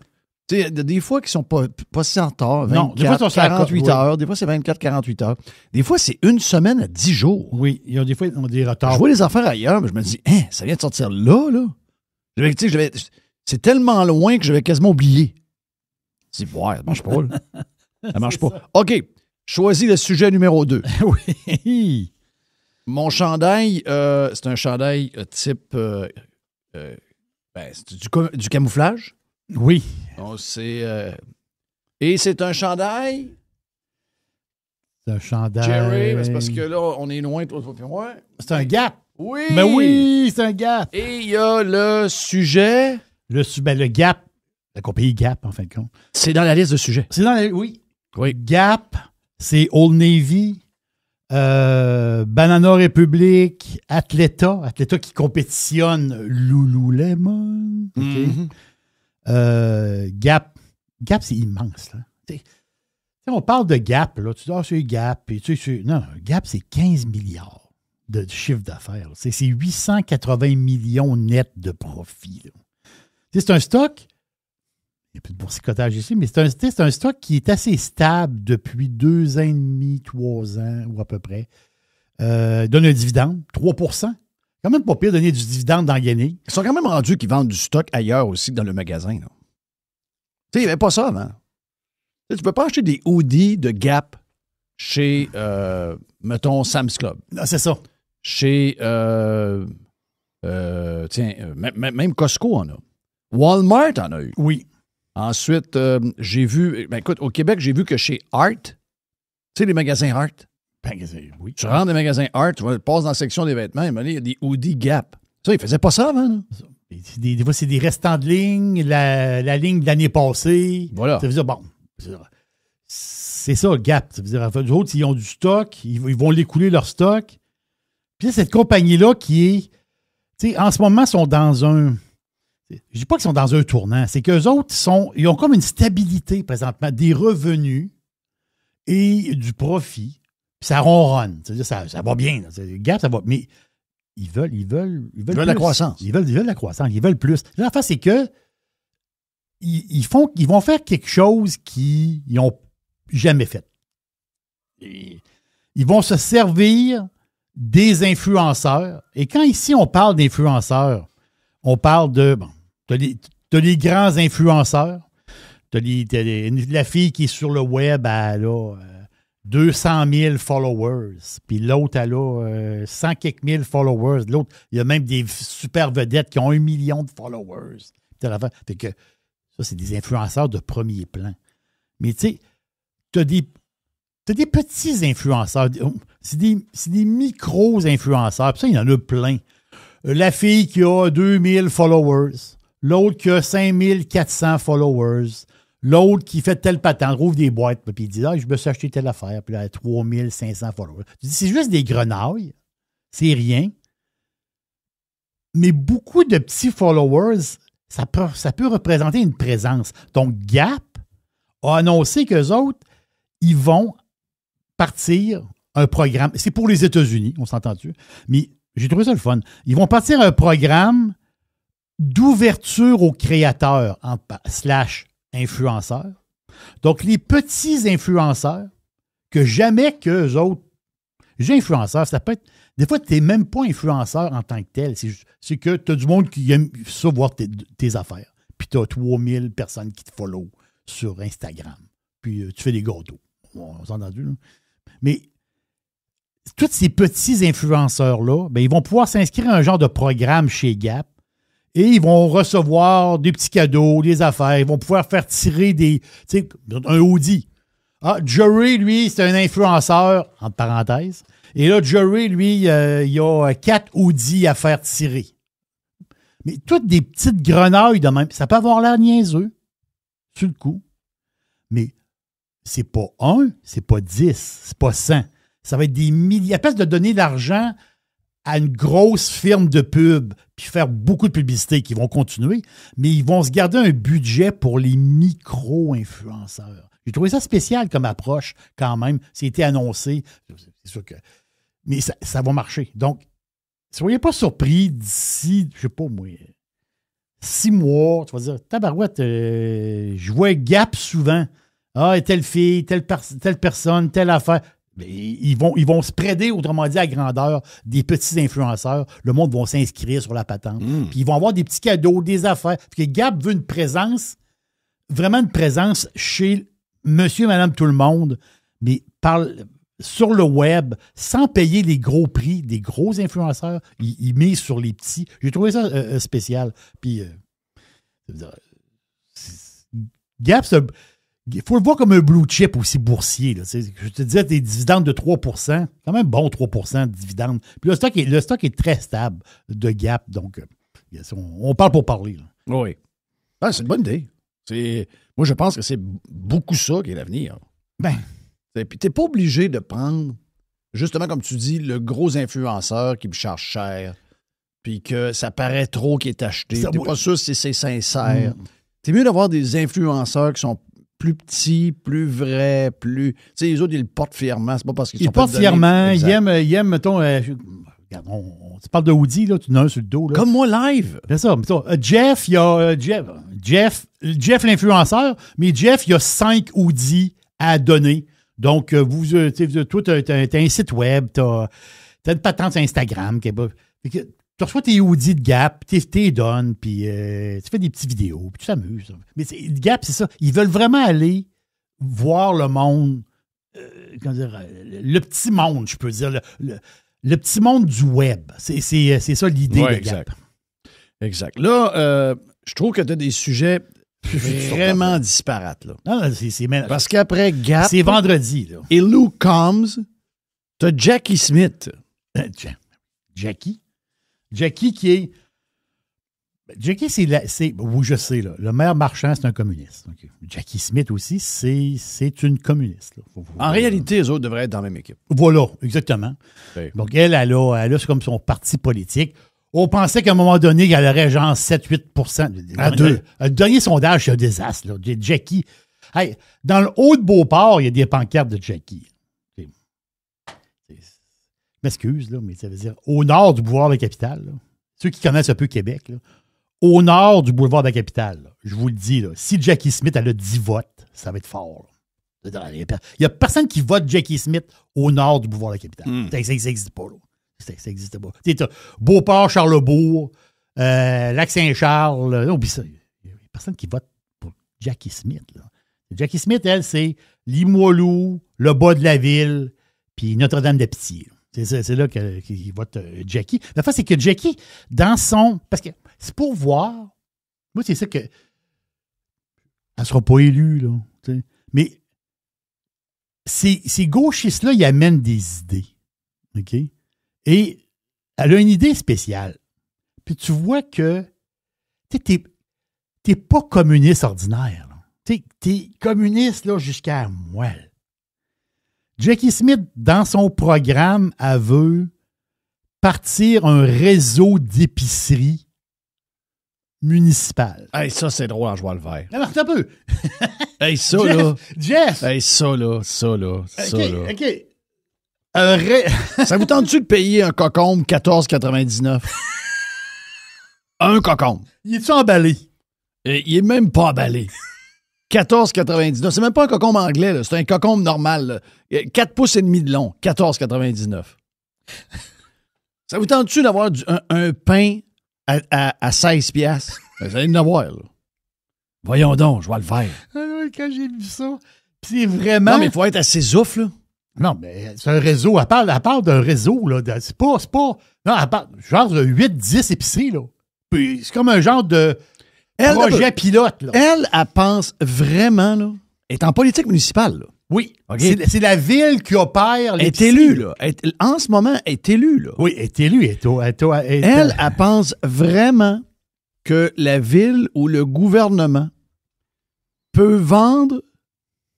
Tu sais, des fois qui sont pas si en retard, 24, non, des fois, ils sont 48 heures, des fois c'est 24, 48 heures. Des fois, c'est une semaine à 10 jours. Oui, des fois, ils ont des retards. Je vois les affaires ailleurs, mais je me dis, ça vient de sortir là. C'est tellement loin que je vais quasiment oublier. Je dis, ouais, ça marche pas, là. Ça marche pas. OK, choisis le sujet numéro 2. Oui. Mon chandail, c'est un chandail type... c'est du camouflage. Oui. Donc, et c'est un chandail. C'est un chandail. Jerry, c'est parce que là, on est loin, toi et moi. C'est un Gap. Oui. Mais oui, c'est un Gap. Et il y a le sujet. Le Gap, la compagnie Gap, en fin de compte. C'est dans la liste de sujets. Oui. Gap, c'est Old Navy, Banana Republic, Athleta qui compétitionne Lululemon. Okay. Gap, c'est immense. Là. On parle de Gap, là, tu dis, c'est Gap. Et non, Gap, c'est 15 milliards de chiffre d'affaires. C'est 880 millions nets de profit. C'est un stock, il n'y a plus de boursicotage ici, mais c'est un stock qui est assez stable depuis 2 ans et demi, 3 ans, ou à peu près. Donne un dividende, 3%. Quand même pas pire de donner du dividende dans Gagné. Ils sont quand même rendus qu'ils vendent du stock ailleurs aussi dans le magasin. Tu sais, il n'y avait pas ça avant. Tu ne peux pas acheter des hoodies de Gap chez, mettons, Sam's Club. Non, c'est ça. Chez, même Costco en a. Walmart en a eu. Oui. Ensuite, j'ai vu, écoute, au Québec, j'ai vu que chez Art, tu sais, les magasins Art. Oui. Tu rentres dans les magasins Art, tu passes dans la section des vêtements, il y a des hoodies Gap. Ça, ils ne faisaient pas ça avant. Là. Des fois, c'est des restants de ligne, la ligne de l'année passée. Voilà. Ça veut dire, bon, c'est ça, Gap. Ça veut dire, en fait, les autres, ils ont du stock, ils vont l'écouler leur stock. Puis là, cette compagnie-là qui est, tu sais, en ce moment, sont dans un... Je dis pas qu'ils sont dans un tournant, c'est qu'eux autres, ils ont comme une stabilité présentement, des revenus et du profit. Puis ça ronronne. C'est-à-dire, ça va bien. Gap, ça va. Mais ils veulent la croissance. Ils veulent la croissance. Ils veulent plus. L'affaire, c'est que ils vont faire quelque chose qu'ils n'ont jamais fait. Ils vont se servir des influenceurs. Et quand ici, on parle d'influenceurs, on parle de... Bon, t'as les grands influenceurs. T'as la fille qui est sur le web, elle a 200 000 followers. Puis l'autre, elle a 100 quelques mille followers. L'autre, il y a même des super vedettes qui ont 1 million de followers. Fait que ça, c'est des influenceurs de premier plan. Mais tu sais, t'as des petits influenceurs. C'est des micros-influenceurs. Puis ça, il y en a plein. La fille qui a 2000 followers. L'autre qui a 5400 followers. L'autre qui fait telle patente, rouvre des boîtes, puis il dit, je me suis acheté telle affaire, puis là, 3500 followers. Tu dis, c'est juste des grenailles, c'est rien. Mais beaucoup de petits followers, ça peut représenter une présence. Donc, Gap a annoncé qu'eux autres, ils vont partir un programme. C'est pour les États-Unis, on s'entend-tu? Mais j'ai trouvé ça le fun. Ils vont partir un programme d'ouverture aux créateurs / influenceurs. Donc, les petits influenceurs que jamais qu'eux autres... J'ai influenceur, ça peut être... Des fois, tu n'es même pas influenceur en tant que tel. C'est que tu as du monde qui aime ça voir tes affaires. Puis tu as 3000 personnes qui te follow sur Instagram. Puis tu fais des gâteaux. On s'en a entendu, là. Mais tous ces petits influenceurs-là, ben, ils vont pouvoir s'inscrire à un genre de programme chez Gap et ils vont recevoir des petits cadeaux, des affaires. Ils vont pouvoir faire tirer un hoodie. Ah, Jerry, lui, c'est un influenceur, entre parenthèses. Et là, Jerry, lui, il y a 4 hoodies à faire tirer. Mais toutes des petites grenailles de même. Ça peut avoir l'air niaiseux, sur le coup. Mais c'est pas 1, c'est pas 10, c'est pas 100. Ça va être des milliers. À place de donner de l'argent à une grosse firme de pub puis faire beaucoup de publicité qui vont continuer, mais ils vont se garder un budget pour les micro-influenceurs. J'ai trouvé ça spécial comme approche quand même. C'était annoncé. C'est sûr que... Mais ça va marcher. Donc, soyez pas surpris d'ici, je sais pas moi, 6 mois, tu vas dire, tabarouette, je vois Gap souvent. Ah, telle fille, telle personne, telle affaire. Mais ils vont spreader, autrement dit, à grandeur des petits influenceurs. Le monde va s'inscrire sur la patente. Puis ils vont avoir des petits cadeaux, des affaires. Puis que Gap veut une présence, vraiment une présence chez monsieur, madame, tout le monde, mais sur le web, sans payer les gros prix des gros influenceurs. Ils misent sur les petits. J'ai trouvé ça spécial. Puis, Gap, il faut le voir comme un blue chip aussi boursier. Là. Je te disais, des dividendes de 3%, quand même bon 3% de dividendes. Puis le stock est très stable de Gap. Donc, on parle pour parler. Là. Oui. Ah, c'est une bonne idée. Moi, je pense que c'est beaucoup ça qui est l'avenir. Ben. Puis t'es pas obligé de prendre, justement, comme tu dis, le gros influenceur qui me charge cher, puis que ça paraît trop qu'il est acheté. T'es pas sûr si c'est sincère. C'est mieux d'avoir des influenceurs qui sont plus petits, plus vrais, plus... Tu sais, les autres, ils le portent fièrement. C'est pas parce qu'ils sont pas... Ils portent fièrement. Ils aiment, mettons... regarde, tu parles de Woody, là, tu en as un sur le dos. Là. Comme moi, live. C'est ça. Jeff, il y a... Jeff l'influenceur, mais Jeff, il y a 5 Woody à donner. Donc, toi, tu as un site web, tu as une patente sur Instagram. Tu reçois tes Woody de Gap, tu les donnes, puis tu fais des petites vidéos, puis tu t'amuses. Mais Gap, c'est ça. Ils veulent vraiment aller voir le monde, le petit monde, je peux dire, le petit monde du web. C'est ça l'idée de Gap. Exact. Là, je trouve que tu as des sujets vraiment disparates. Là. Non, parce qu'après Gap... C'est vendredi. Là. Et Lou Combs, tu as Jackie Smith. Jackie qui est... Jackie, oui, je sais, là, le maire Marchand, c'est un communiste. Okay. Jackie Smith aussi, c'est une communiste. Là. En réalité, les autres devraient être dans la même équipe. Voilà, exactement. Okay. Donc, elle a c'est comme son parti politique. On pensait qu'à un moment donné, elle aurait genre 7-8%. À deux. Le dernier sondage, c'est un désastre. Là. Jackie. Hey, dans le Haut-de-Beauport, il y a des pancartes de Jackie. Je m'excuse, là, mais ça veut dire au nord du boulevard de la Capitale. Là. Ceux qui connaissent un peu Québec, là, au nord du boulevard de la Capitale, là, je vous le dis, là, si Jackie Smith elle a 10 votes, ça va être fort. Il n'y a personne qui vote Jackie Smith au nord du boulevard de la Capitale. Ça n'existe pas. Là. Ça n'existe pas. Tu sais, Beauport, Charlebourg, Lac-Saint-Charles. Non, puis ça, il n'y a personne qui vote pour Jackie Smith. Là. Jackie Smith, elle, c'est Limoilou, le bas de la ville, puis Notre-Dame-de-Pitié. C'est là qu'il vote Jackie. La fois, c'est que Jackie, dans son... Parce que c'est pour voir... Moi, c'est ça que... Elle ne sera pas élue, là. T'sais. Mais ces gauchistes-là, ils amènent des idées. OK? Et elle a une idée spéciale. Puis tu vois que t'es pas communiste ordinaire. T'es communiste là, jusqu'à la moelle. Jackie Smith, dans son programme, elle veut partir un réseau d'épiceries municipales. Hey, ça, c'est drôle en jouant le vert. Alors, un peu. Hey, ça, là. Jeff! Hey, ça, là. OK. Ça vous tente-tu de payer un cocombe 14,99? Un cocombe. Il est-tu emballé? Il est même pas emballé. 14,99. C'est même pas un cocombe anglais, là. C'est un cocombe normal. Là. 4 pouces et demi de long. 14,99. Ça vous tente-tu d'avoir un pain à 16 piastres? Vous allez en avoir, là. Voyons donc, je vais le faire. Quand j'ai vu ça, c'est vraiment... Non, mais il faut être assez souffle, là. Non, mais c'est un réseau. Elle parle d'un réseau, là. C'est pas... Non, elle parle genre de 8-10 épiceries, là. Puis c'est comme un genre de projet pilote, là. Elle pense vraiment, là, est en politique municipale, là. Oui. Okay. C'est la ville qui opère les... Elle est élue, là. En ce moment, elle est élue, là. Oui, elle est élue. Elle pense vraiment que la ville ou le gouvernement peut vendre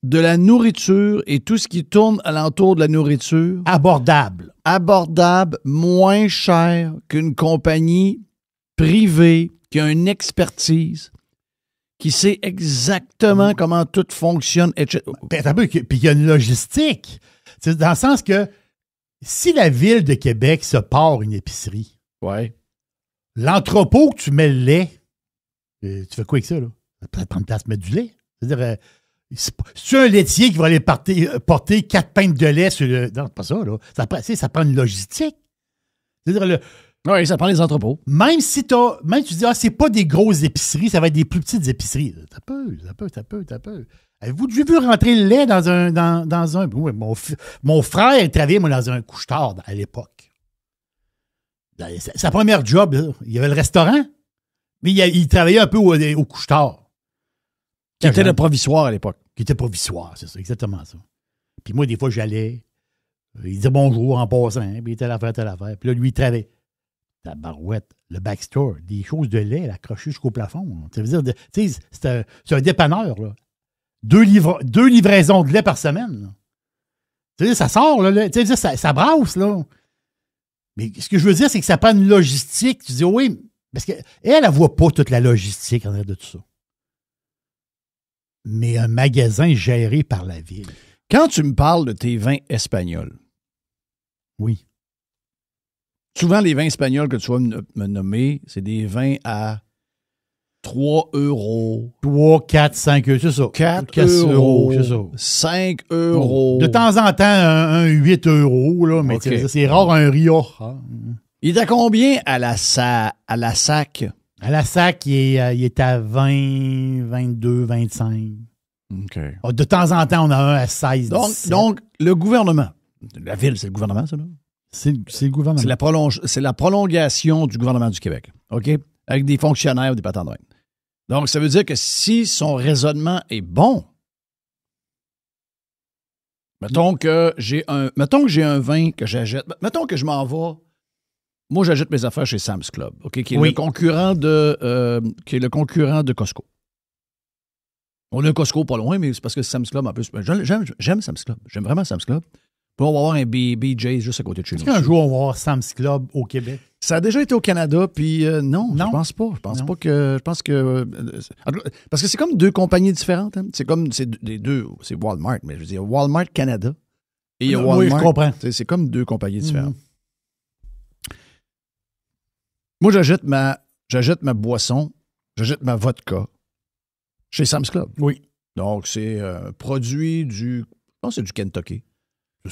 de la nourriture et tout ce qui tourne alentour de la nourriture. Abordable, moins cher qu'une compagnie privée qui a une expertise, qui sait exactement comment tout fonctionne, etc. Puis il y a une logistique. C'est dans le sens que si la ville de Québec se part une épicerie, ouais, l'entrepôt que tu mets le lait, Tu fais quoi avec ça, là? Ça prend une place, mettre du lait. C'est-à-dire, c'est un laitier qui va aller porter 4 pintes de lait sur le. Non, c'est pas ça, là. Ça prend une logistique. C'est-à-dire, oui, ça prend les entrepôts. Même si tu dis, c'est pas des grosses épiceries, ça va être des plus petites épiceries. Ça peut. Avez-vous déjà vu rentrer le lait dans un. Oui, mon frère travaillait, moi, dans un couche-tard à l'époque. Sa première job, là, il y avait le restaurant, mais il travaillait un peu au couche-tard. Qui était le provisoire à l'époque. Qui était provisoire, c'est ça, exactement ça. Puis moi, des fois, j'allais, il disait bonjour en passant, puis il était à l'affaire. Puis là, lui, il travaillait. La barouette, le backstore, des choses de lait accrochées jusqu'au plafond. Ça veut dire, c'est un dépanneur, là. 2 livraisons de lait par semaine. Tu sais, ça sort, là. Tu sais, ça brasse, là. Mais ce que je veux dire, c'est que ça prend une logistique. Tu dis, oui, parce qu'elle, elle ne voit pas toute la logistique en arrière de tout ça. Mais un magasin géré par la ville. Quand tu me parles de tes vins espagnols, oui. Souvent, les vins espagnols que tu vas me nommer, c'est des vins à 3 €. 3, 4, 5 €, c'est ça. 4 €, c'est ça. 5 €. De temps en temps, un 8 €, là, mais okay. C'est rare un Rioja. Il est à combien à la sac? À la sac, il est à 20, 22, 25. OK. De temps en temps, on a un à 16, 17. Donc, le gouvernement, la ville, c'est le gouvernement, ça, là? C'est le gouvernement. C'est la prolongation du gouvernement du Québec, OK? Avec des fonctionnaires ou des patents de même. Donc, ça veut dire que si son raisonnement est bon, mettons que j'ai un vin que j'achète, mettons que je m'en vais, moi, j'achète mes affaires chez Sam's Club, OK? Qui est le concurrent de Costco. On a un Costco pas loin, mais c'est parce que Sam's Club, en plus, j'aime Sam's Club. J'aime vraiment Sam's Club. Puis on va avoir un BJ's juste à côté de chez nous. Est-ce qu'un jour, on va avoir Sam's Club au Québec? Ça a déjà été au Canada, puis non, je pense pas. Je pense que... Parce que c'est comme 2 compagnies différentes. Hein? C'est les deux, c'est Walmart, mais je veux dire, Walmart Canada et il y a Walmart. Oui, je comprends. C'est comme 2 compagnies différentes. Moi, j'achète ma boisson, j'achète ma vodka chez Sam's Club. Oui. Donc, c'est un produit je pense que c'est du Kentucky.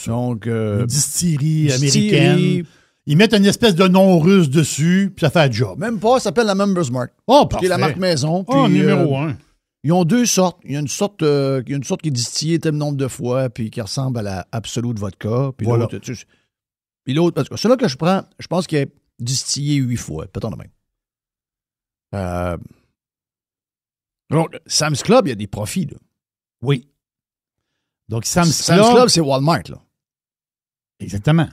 Donc, une distillerie américaine. Ils mettent une espèce de nom russe dessus, puis ça fait le job. Même pas, ça s'appelle la Members Mark. Oh, parfait. Qui est la marque maison. Puis, numéro 1. Ils ont 2 sortes. Il y a une sorte qui est distillée tel nombre de fois, puis qui ressemble à la Absolute Vodka. Puis voilà. L'autre, parce que celui-là que je prends, je pense qu'il est distillé 8 fois. Peut-être de même. Donc, Sam's Club, il y a des profits, là. Oui. Donc, Sam's Club, c'est Walmart, là. Exactement.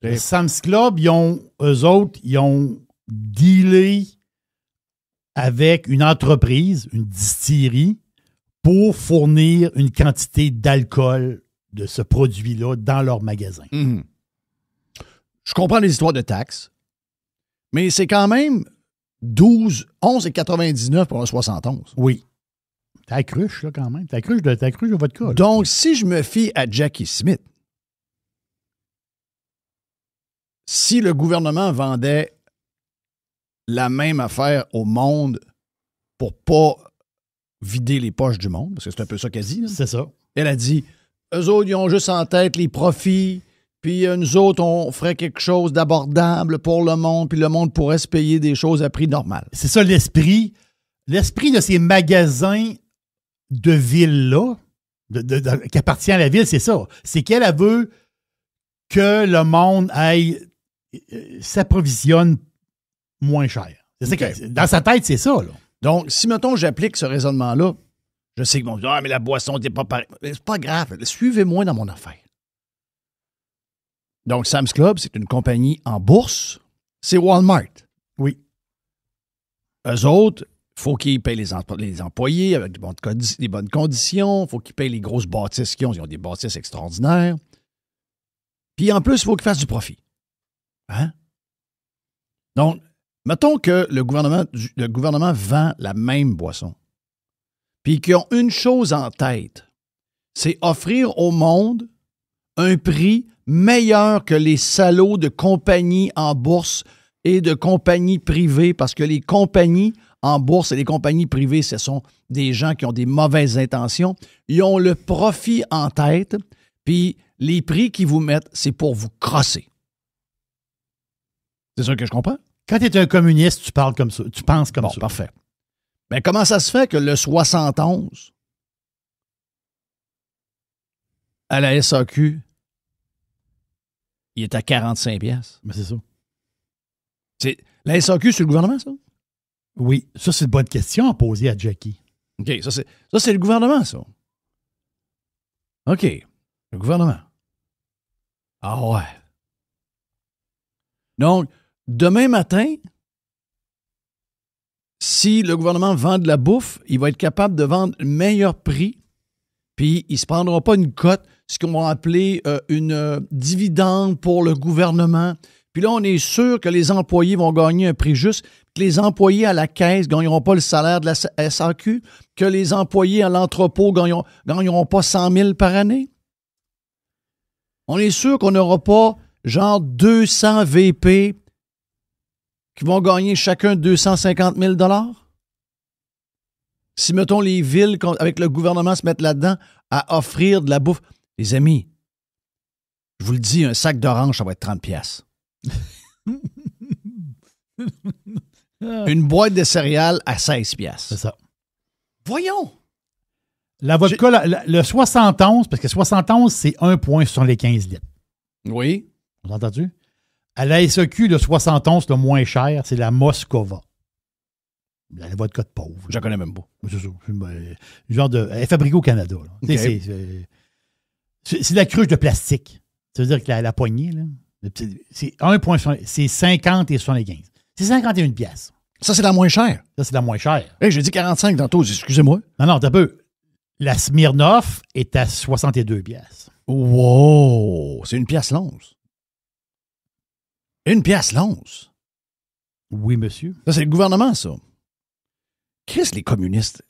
Le Sam's Club, eux autres, ils ont dealé avec une entreprise, une distillerie, pour fournir une quantité d'alcool de ce produit-là dans leur magasin. Mm-hmm. Je comprends les histoires de taxes, mais c'est quand même 11,99 pour un 71. Oui. T'as cruche, là, quand même. T'as cruche de vodka. Là. Donc, si je me fie à Jackie Smith, si le gouvernement vendait la même affaire au monde pour pas vider les poches du monde, parce que c'est un peu ça qu'elle dit. Là. C'est ça. Elle a dit, eux autres, ils ont juste en tête les profits, puis nous autres, on ferait quelque chose d'abordable pour le monde, puis le monde pourrait se payer des choses à prix normal. C'est ça l'esprit. L'esprit de ces magasins de ville-là, qui appartient à la ville, c'est ça. C'est qu'elle veut que le monde s'approvisionne moins cher. C'est ça que, dans sa tête, c'est ça. Là. Donc, si, mettons, j'applique ce raisonnement-là, je sais qu'ils vont dire « Ah, mais la boisson n'est pas pareille. » C'est pas grave. Suivez-moi dans mon affaire. Donc, Sam's Club, c'est une compagnie en bourse. C'est Walmart. Oui. Eux autres, il faut qu'ils payent les employés avec des bonnes conditions. Il faut qu'ils payent les grosses bâtisses qu'ils ont. Ils ont des bâtisses extraordinaires. Puis, en plus, il faut qu'ils fassent du profit. Hein? Donc, mettons que le gouvernement vend la même boisson. Puis qu'ils ont une chose en tête, c'est offrir au monde un prix meilleur que les salauds de compagnies en bourse et de compagnies privées, parce que les compagnies en bourse et les compagnies privées, ce sont des gens qui ont des mauvaises intentions. Ils ont le profit en tête, puis les prix qu'ils vous mettent, c'est pour vous crosser. C'est ça que je comprends? Quand tu es un communiste, tu parles comme ça. Tu penses comme ça. Bon, parfait. Mais comment ça se fait que le 71 à la SAQ, il est à 45 piastres? Mais c'est ça. La SAQ, c'est le gouvernement, ça? Oui. Ça, c'est une bonne question à poser à Jackie. OK. Ça, c'est le gouvernement, ça. OK. Le gouvernement. Ah ouais. Donc, demain matin, si le gouvernement vend de la bouffe, il va être capable de vendre le meilleur prix, puis il ne se prendra pas une cote, ce qu'on va appeler une dividende pour le gouvernement. Puis là, on est sûr que les employés vont gagner un prix juste, que les employés à la caisse ne gagneront pas le salaire de la SAQ, que les employés à l'entrepôt ne gagneront pas 100 000 par année. On est sûr qu'on n'aura pas genre 200 VP qui vont gagner chacun 250 000 $. Si, mettons, les villes, avec le gouvernement, se mettent là-dedans à offrir de la bouffe. Les amis, je vous le dis, un sac d'orange, ça va être 30 piastres. Une boîte de céréales à 16 piastres. C'est ça. Voyons! La vodka, le 71, parce que 71, c'est 1,75 litres. Oui. Vous avez entendu? À la SAQ, le 71, le moins cher, c'est la Moscova. La vodka de pauvre. Je la connais même pas. C'est ça. Genre elle est fabriquée au Canada. Okay. C'est de la cruche de plastique. Ça veut dire que la poignée, là, c'est 1,75, c'est 50 et 75. C'est 51 piastres. Ça, c'est la moins chère. Ça, c'est la moins chère. Hey, j'ai dit 45 tantôt, excusez-moi. Non, t'as peu. La Smirnoff est à 62 piastres. Wow! C'est 1 piastre l'once. 1 piastre l'once? Oui, monsieur. Ça, c'est le gouvernement, ça. Chris, les communistes.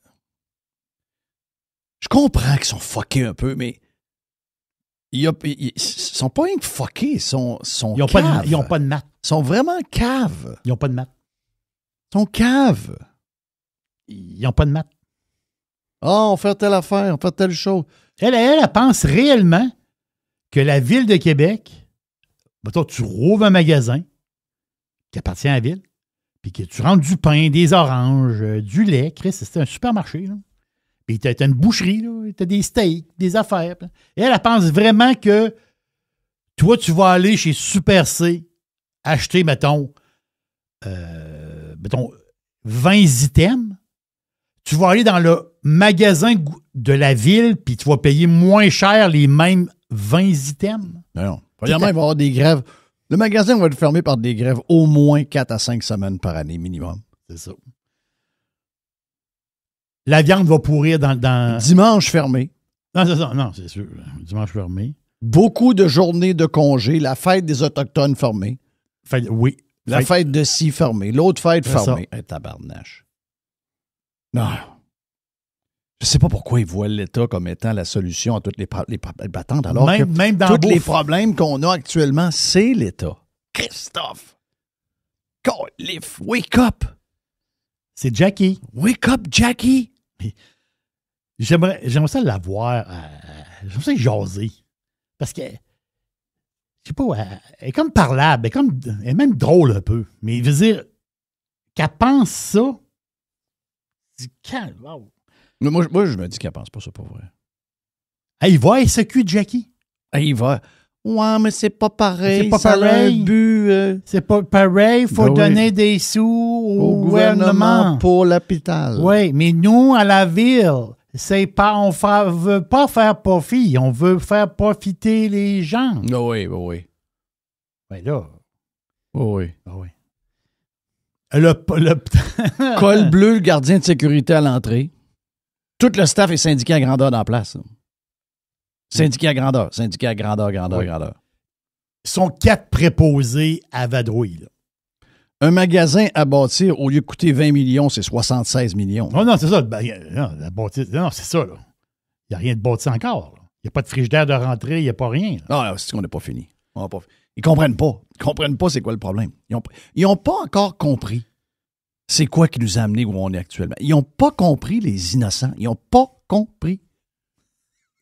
Je comprends qu'ils sont fuckés un peu, mais ils sont pas rien que fuckés, ils sont ils n'ont pas de maths. Ils sont vraiment caves. Ils n'ont pas de maths. Ils sont caves. Ils n'ont pas de maths. Ah, on fait telle affaire, on fait telle chose. Elle pense réellement que la Ville de Québec, toi, tu rouvres un magasin qui appartient à la Ville, puis que tu rentres du pain, des oranges, du lait. Chris, c'était un supermarché. Là. Puis t'as une boucherie, t'as des steaks, des affaires. Et elle pense vraiment que toi, tu vas aller chez Super C acheter, mettons 20 items. Tu vas aller dans le magasin de la ville, puis tu vas payer moins cher les mêmes 20 items. Non. Premièrement, il va y avoir des grèves. Le magasin va être fermé par des grèves au moins 4 à 5 semaines par année minimum. C'est ça. La viande va pourrir dans... Dimanche fermé. Non, c'est ça. Non, c'est sûr. Dimanche fermé. Beaucoup de journées de congé. La fête des Autochtones fermée. Oui. La fête de ci fermée. L'autre fête fermée. Hey, tabarnache. Non. Je ne sais pas pourquoi ils voient l'État comme étant la solution à toutes les patentes, alors même dans tous les problèmes qu'on a actuellement, c'est l'État. Christophe! Calif! Wake up! C'est Jackie. Wake up, Jackie! J'aimerais ça l'avoir. J'aimerais ça jaser. Parce que, je sais pas, elle est comme parlable, elle est même drôle un peu. Mais je veux dire, qu'elle pense ça, wow. Moi, je me dis qu'elle pense pas ça pour vrai. Il va à SAQ, Jackie. Il va. Ouais, mais c'est pas pareil. C'est pas pareil. C'est pas pareil. Il faut donner des sous au gouvernement. Pour l'hôpital. Oui, mais nous, à la ville, veut pas faire profit. On veut faire profiter les gens. Oui. Ben là. Oui. Le col bleu, le gardien de sécurité à l'entrée. Tout le staff est syndiqué à grandeur dans la place. Syndiqué à grandeur. Ils sont 4 préposés à vadrouille. Là. Un magasin à bâtir, au lieu de coûter 20 millions, c'est 76 millions. Non, c'est ça. Non, c'est ça. Il n'y a rien de bâti encore. Il n'y a pas de frigidaire de rentrée, il n'y a pas rien. Non, c'est qu'on n'a pas fini. Ils comprennent pas. Ils comprennent pas c'est quoi le problème. Ils ont pas encore compris. c'est quoi qui nous a amenés où on est actuellement. Ils n'ont pas compris, les innocents. Ils n'ont pas compris.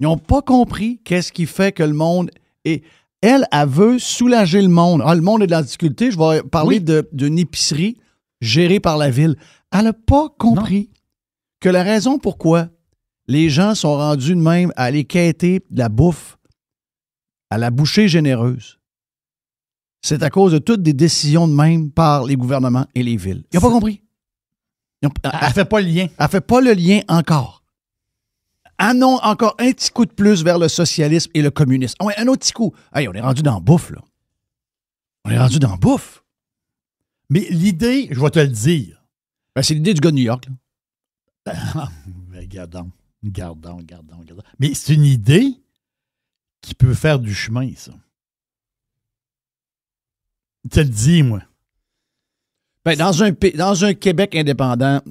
Ils n'ont pas compris qu'est-ce qui fait que le monde est... Elle veut soulager le monde. Ah, le monde est dans la difficulté. Je vais parler d'une épicerie gérée par la ville. Elle n'a pas compris que la raison pourquoi les gens sont rendus de même à aller quêter de la bouffe à la bouchée généreuse, c'est à cause de toutes des décisions de même par les gouvernements et les villes. Ils n'ont pas compris. Elle ne fait pas le lien. Elle ne fait pas le lien encore. Ah non, encore un petit coup de plus vers le socialisme et le communisme. Ah ouais, un autre petit coup. Hey, on est rendu dans la bouffe, là. On est rendu dans la bouffe. Mais l'idée, je vais te le dire. Ben, c'est l'idée du gars de New York, là. Gardons. Mais c'est une idée qui peut faire du chemin, ça. Je te le dis, moi. Ben, dans un Québec indépendant,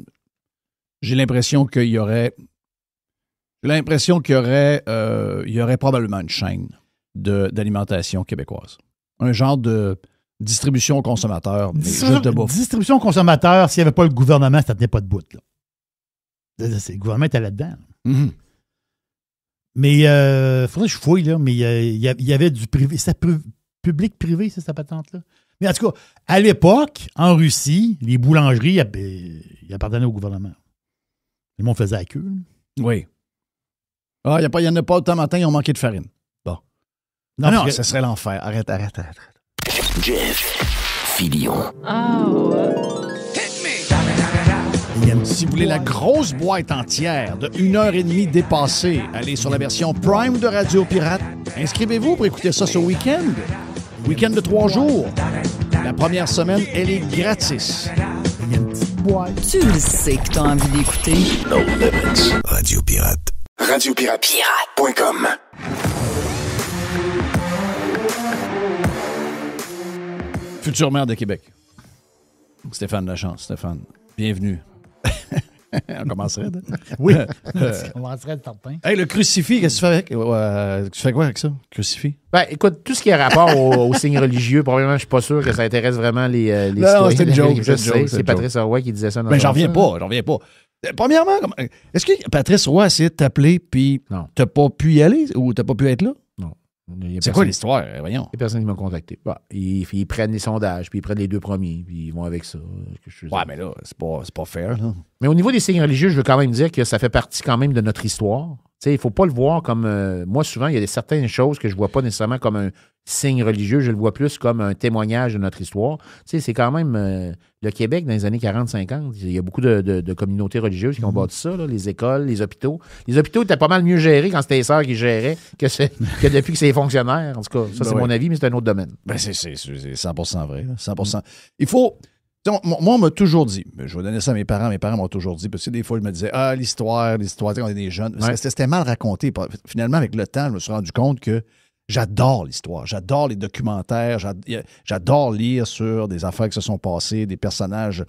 j'ai l'impression qu'il y aurait... il y aurait probablement une chaîne d'alimentation québécoise. Un genre de distribution aux consommateurs, mais juste de bouffe. Distribution aux consommateurs, s'il n'y avait pas le gouvernement, ça ne tenait pas de bout. Là. Le gouvernement était là-dedans. Mm-hmm. Mais il faudrait que je fouille, là, mais il y avait du privé. C'était public-privé, ça, cette patente-là. Mais en tout cas, à l'époque, en Russie, les boulangeries, ils appartenaient au gouvernement. Le monde faisait la queue. Là. Oui. Ah, il n'y en a pas autant matin, ils ont manqué de farine. Bon. Non, ça serait l'enfer. Arrête. Jeff Fillion. Si vous voulez la grosse boîte entière de 1h30 dépassée, allez sur la version Prime de Radio Pirate. Inscrivez-vous pour écouter ça ce week-end. Week-end de 3 jours. La première semaine, elle est gratis. Il y a une petite boîte. Tu le sais que t'as envie d'écouter. No Limits. Radio Pirate. RadioPirate.com. Futur maire de Québec. Stéphane Lachance. Stéphane, bienvenue. On commencerait. Oui, on commencerait de certain. Hey, le crucifix, qu'est-ce que tu fais avec? Tu fais quoi avec ça, crucifix? Ben, écoute, tout ce qui a rapport aux signes religieux, probablement, je suis pas sûr que ça intéresse vraiment les non, c'était une joke. Je sais, c'est Patrice Roy qui disait ça dans j'en reviens pas. Premièrement, est-ce que Patrice Roy a essayé de t'appeler puis t'as pas pu y aller ou t'as pas pu être là? Non. C'est quoi l'histoire? Voyons. Il y a personne qui m'a contacté. Bah, ils prennent les sondages, puis ils prennent les 2 premiers, puis ils vont avec ça. Ouais, mais là, c'est pas fair. Là. Mais au niveau des signes religieux, je veux quand même dire que ça fait partie quand même de notre histoire. Il ne faut pas le voir comme... moi, souvent, il y a certaines choses que je ne vois pas nécessairement comme un signe religieux. Je le vois plus comme un témoignage de notre histoire. C'est quand même le Québec dans les années 40-50. Il y a beaucoup de communautés religieuses qui ont bâti ça, là, les écoles, les hôpitaux. Les hôpitaux étaient pas mal mieux gérés quand c'était les sœurs qui géraient que depuis que c'est les fonctionnaires. En tout cas, ça, c'est mon avis, mais c'est un autre domaine. Ben, c'est 100% vrai. Là, 100%. Il faut... Moi, on m'a toujours dit, je vais donner ça à mes parents m'ont toujours dit, parce que des fois, je me disais, l'histoire, quand on est des jeunes, c'était mal raconté. Finalement, avec le temps, je me suis rendu compte que j'adore l'histoire, j'adore les documentaires, j'adore lire sur des affaires qui se sont passées, des personnages.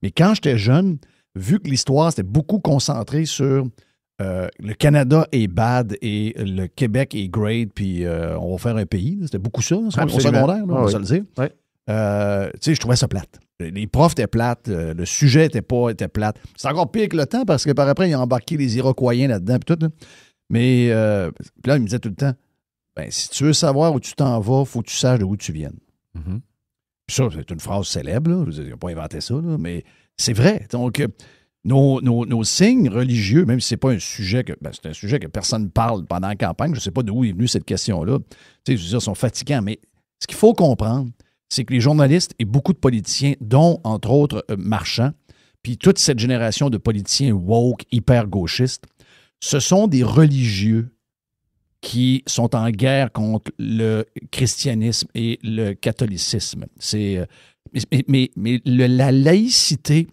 Mais quand j'étais jeune, vu que l'histoire, c'était beaucoup concentré sur le Canada est bad et le Québec est great, puis on va faire un pays, c'était beaucoup ça, au secondaire, on va se le dire. Ouais. Je trouvais ça plate. Les profs étaient plates, le sujet était plate. C'est encore pire que le temps parce que par après, ils ont embarqué les Iroquois là-dedans. Puis tout, là. Mais puis là, ils me disaient tout le temps, si tu veux savoir où tu t'en vas, il faut que tu saches d'où tu viennes. Mm-hmm. Puis ça, c'est une phrase célèbre, là. Ils n'ont pas inventé ça, là, mais c'est vrai. Donc, nos signes religieux, même si ce n'est pas un sujet c'est un sujet que personne ne parle pendant la campagne, je ne sais pas d'où est venue cette question-là. Je veux dire, ils sont fatigants, mais ce qu'il faut comprendre, c'est que les journalistes et beaucoup de politiciens, dont, entre autres, Marchand, puis toute cette génération de politiciens woke, hyper-gauchistes, ce sont des religieux qui sont en guerre contre le christianisme et le catholicisme. Mais la laïcité,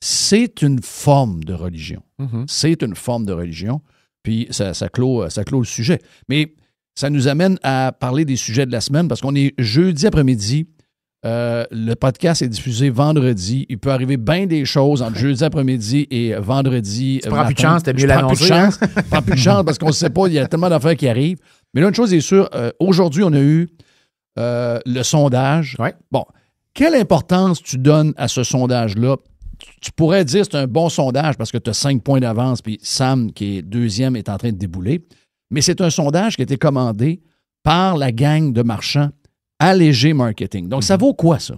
c'est une forme de religion. Mm-hmm. C'est une forme de religion, puis ça clôt le sujet. Mais ça nous amène à parler des sujets de la semaine, parce qu'on est jeudi après-midi. Le podcast est diffusé vendredi. Il peut arriver bien des choses entre jeudi après-midi et vendredi. Tu prends plus de chance, t'as mieux l'annoncer. Prends plus de chance parce qu'on ne sait pas, il y a tellement d'affaires qui arrivent. Mais là, une chose est sûre, aujourd'hui, on a eu le sondage. Ouais. Bon, quelle importance tu donnes à ce sondage-là? tu pourrais dire que c'est un bon sondage parce que tu as 5 points d'avance, puis Sam, qui est deuxième, est en train de débouler. Mais c'est un sondage qui a été commandé par la gang de marchands à Léger Marketing. Donc, ça vaut quoi, ça?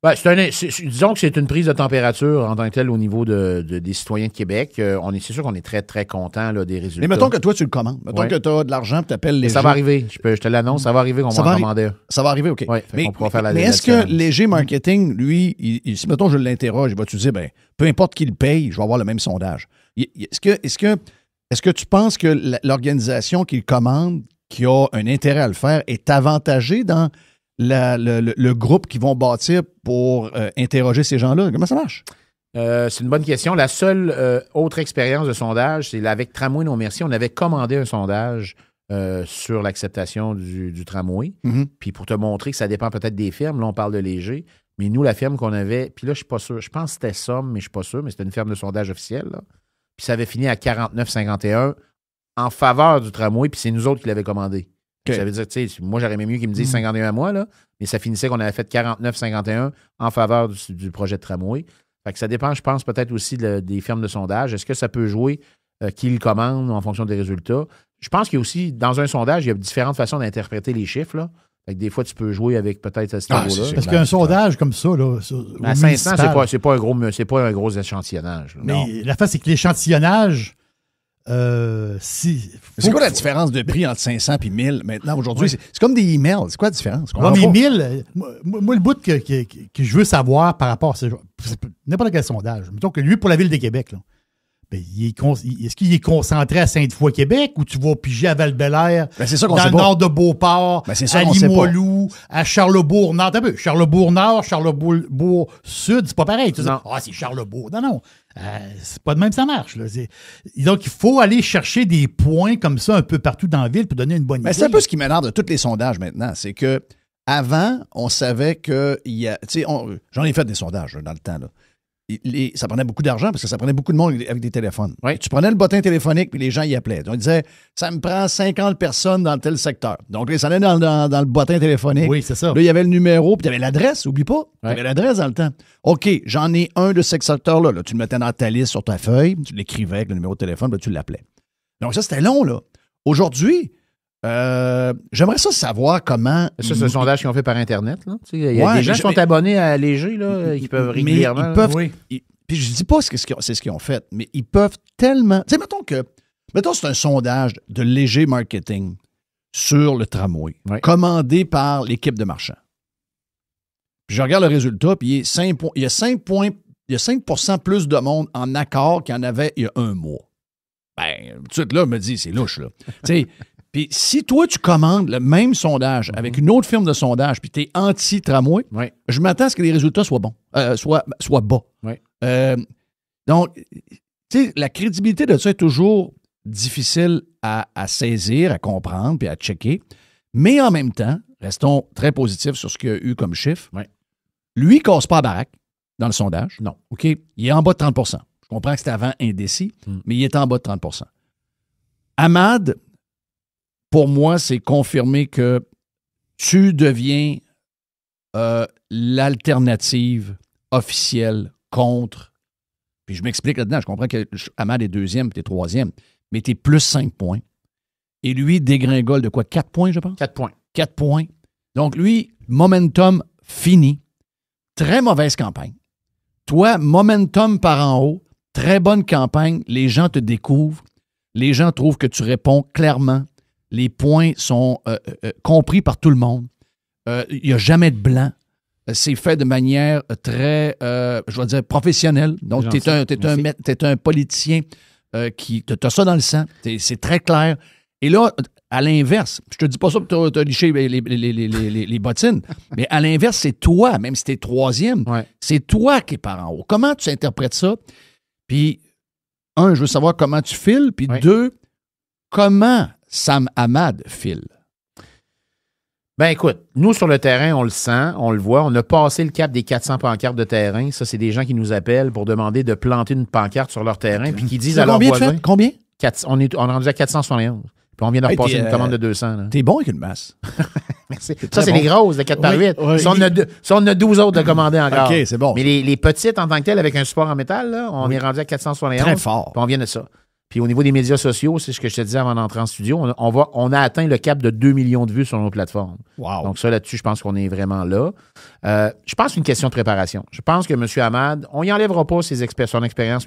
Ben, disons que c'est une prise de température en tant que telle au niveau des citoyens de Québec. C'est sûr qu'on est très, très content des résultats. Mais mettons que toi, tu le commandes. Mettons que tu as de l'argent et tu appelles Léger. Ça va arriver. Je te l'annonce, ça va arriver qu'on va en commander. Ça va arriver, OK. Ouais, mais on pourra faire mais est-ce que Léger Marketing, lui, si mettons je l'interroge, il va-tu dire, ben, peu importe qui le paye, je vais avoir le même sondage. Est-ce que tu penses que l'organisation qui le commande, qui a un intérêt à le faire, est avantagée dans le groupe qu'ils vont bâtir pour interroger ces gens-là? Comment ça marche? C'est une bonne question. La seule autre expérience de sondage, c'est avec Tramway Non Merci. On avait commandé un sondage sur l'acceptation du tramway. Mm-hmm. Puis pour te montrer que ça dépend peut-être des firmes, là, on parle de Léger. Mais nous, la firme qu'on avait, puis là, je ne suis pas sûr. Je pense que c'était Somme, mais je ne suis pas sûr, mais c'était une firme de sondage officielle. Là. Puis ça avait fini à 49,51 en faveur du tramway, puis c'est nous autres qui l'avons commandé. Okay. Ça veut dire, tu sais, moi, j'aurais aimé mieux qu'ils me disent 51 à moi, là, mais ça finissait qu'on avait fait 49,51 en faveur du projet de tramway. Fait que ça dépend, je pense, peut-être aussi des firmes de sondage. Est-ce que ça peut jouer qui le commande en fonction des résultats? Je pense qu'il y a aussi, dans un sondage, il y a différentes façons d'interpréter les chiffres, là. Fait que des fois, tu peux jouer avec peut-être à ce niveau-là. Parce qu'un sondage comme ça, là, à 500, c'est pas un gros échantillonnage. Là. Mais la face, c'est que l'échantillonnage, c'est quoi la différence de prix entre 500 et 1000 maintenant, aujourd'hui? Oui. C'est comme des emails. C'est quoi la différence? Mais 1000, moi, le bout que je veux savoir par rapport à n'importe quel sondage, mettons que lui, pour la Ville de Québec, là, ben, est-ce qu'il est concentré à Sainte-Foy-Québec ou tu vas piger à Val-Bélair, dans le nord de Beauport, à Limoilou, à Charlebourg-Nord? Charlebourg-Nord, Charlebourg-Sud, c'est pas pareil. Tu dis, c'est Charlebourg. Non. C'est pas de même ça marche. Là. Donc, il faut aller chercher des points comme ça un peu partout dans la ville pour donner une bonne idée. C'est un peu ce qui m'énerve de tous les sondages maintenant. C'est que avant, on savait que j'en ai fait des sondages dans le temps, là. Ça prenait beaucoup d'argent parce que ça prenait beaucoup de monde avec des téléphones. Oui. Tu prenais le bottin téléphonique puis les gens y appelaient. Donc, ils disaient, ça me prend 50 personnes dans tel secteur. Donc, ils s'en allaient dans le bottin téléphonique. Oui, c'est ça. Là, il y avait le numéro puis il y avait l'adresse, oublie pas. Il y avait l'adresse dans le temps. OK, j'en ai un de ce secteur-là. Là, tu le mettais dans ta liste sur ta feuille, tu l'écrivais avec le numéro de téléphone, puis tu l'appelais. Donc, ça, c'était long, là. Aujourd'hui, j'aimerais ça savoir comment... Ça, c'est un sondage qu'ils ont fait par Internet. Là. Il y a des gens qui sont abonnés à Léger, là, qui peuvent régulièrement... Puis je dis pas c'est ce qu'ils ont fait, mais ils peuvent tellement... Tu sais, mettons c'est un sondage de Léger Marketing sur le tramway, commandé par l'équipe de marchands. Puis je regarde le résultat, puis il y a 5% plus de monde en accord qu'il y en avait il y a un mois. Ben, tout de suite, là, me dit, c'est louche, là. Tu sais... Puis si toi, tu commandes le même sondage avec une autre firme de sondage, puis tu es anti-tramway, je m'attends à ce que les résultats soient bons, soient bas. Oui. Donc, tu sais, la crédibilité de ça est toujours difficile à saisir, à comprendre, puis à checker. Mais en même temps, restons très positifs sur ce qu'il y a eu comme chiffre. Oui. Lui, il ne casse pas la baraque dans le sondage. Non. OK? Il est en bas de 30 %. Je comprends que c'était avant indécis, mais il est en bas de 30 %. Ahmad... Pour moi, c'est confirmé que tu deviens l'alternative officielle contre. Puis je m'explique là-dedans. Je comprends que Ahmad est deuxième, puis tu es troisième, mais tu es plus 5 points. Et lui dégringole de quoi? 4 points, je pense? 4 points. 4 points. Donc lui, momentum fini. Très mauvaise campagne. Toi, momentum par en haut. Très bonne campagne. Les gens te découvrent. Les gens trouvent que tu réponds clairement. Les points sont compris par tout le monde. Il n'y a jamais de blanc. C'est fait de manière très, je vais dire, professionnelle. Donc, tu es un politicien qui... Tu as ça dans le sang. C'est très clair. Et là, à l'inverse, je te dis pas ça pour te licher les bottines, mais à l'inverse, c'est toi, même si tu es troisième, c'est toi qui es par en haut. Comment tu interprètes ça? Puis, un, je veux savoir comment tu files. Puis deux, comment Sam Ahmad file? Ben écoute, nous sur le terrain, on le sent, on le voit. On a passé le cap des 400 pancartes de terrain. Ça, c'est des gens qui nous appellent pour demander de planter une pancarte sur leur terrain puis qui disent à leurs voisins... Combien? On est rendu à 471. Puis on vient de repasser une commande de 200. T'es bon avec une masse. Merci. C'est Ça, très c'est bon. les grosses de 4x8. Oui. Si on a 12 autres de commandés encore. OK, c'est bon. Mais les petites en tant que telles, avec un support en métal, là, on est rendu à 471. Très fort. Puis on vient de ça. Puis au niveau des médias sociaux, c'est ce que je te disais avant d'entrer en studio, on a atteint le cap de 2 millions de vues sur nos plateformes. Wow. Donc ça, là-dessus, je pense qu'on est vraiment là. Je pense que c'est une question de préparation. Je pense que M. Hamad, on n'y enlèvera pas son expérience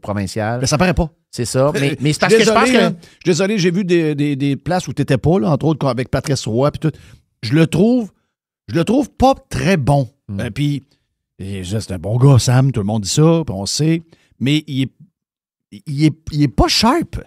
provinciale. Mais ça paraît pas. C'est ça. Mais c'est parce que je pense que... Je suis désolé, j'ai vu des places où tu n'étais pas, là, entre autres avec Patrice Roy. Puis tout. Je le trouve pas très bon. Puis, c'est un bon gars, Sam, tout le monde dit ça, puis on sait. Mais il est pas sharp.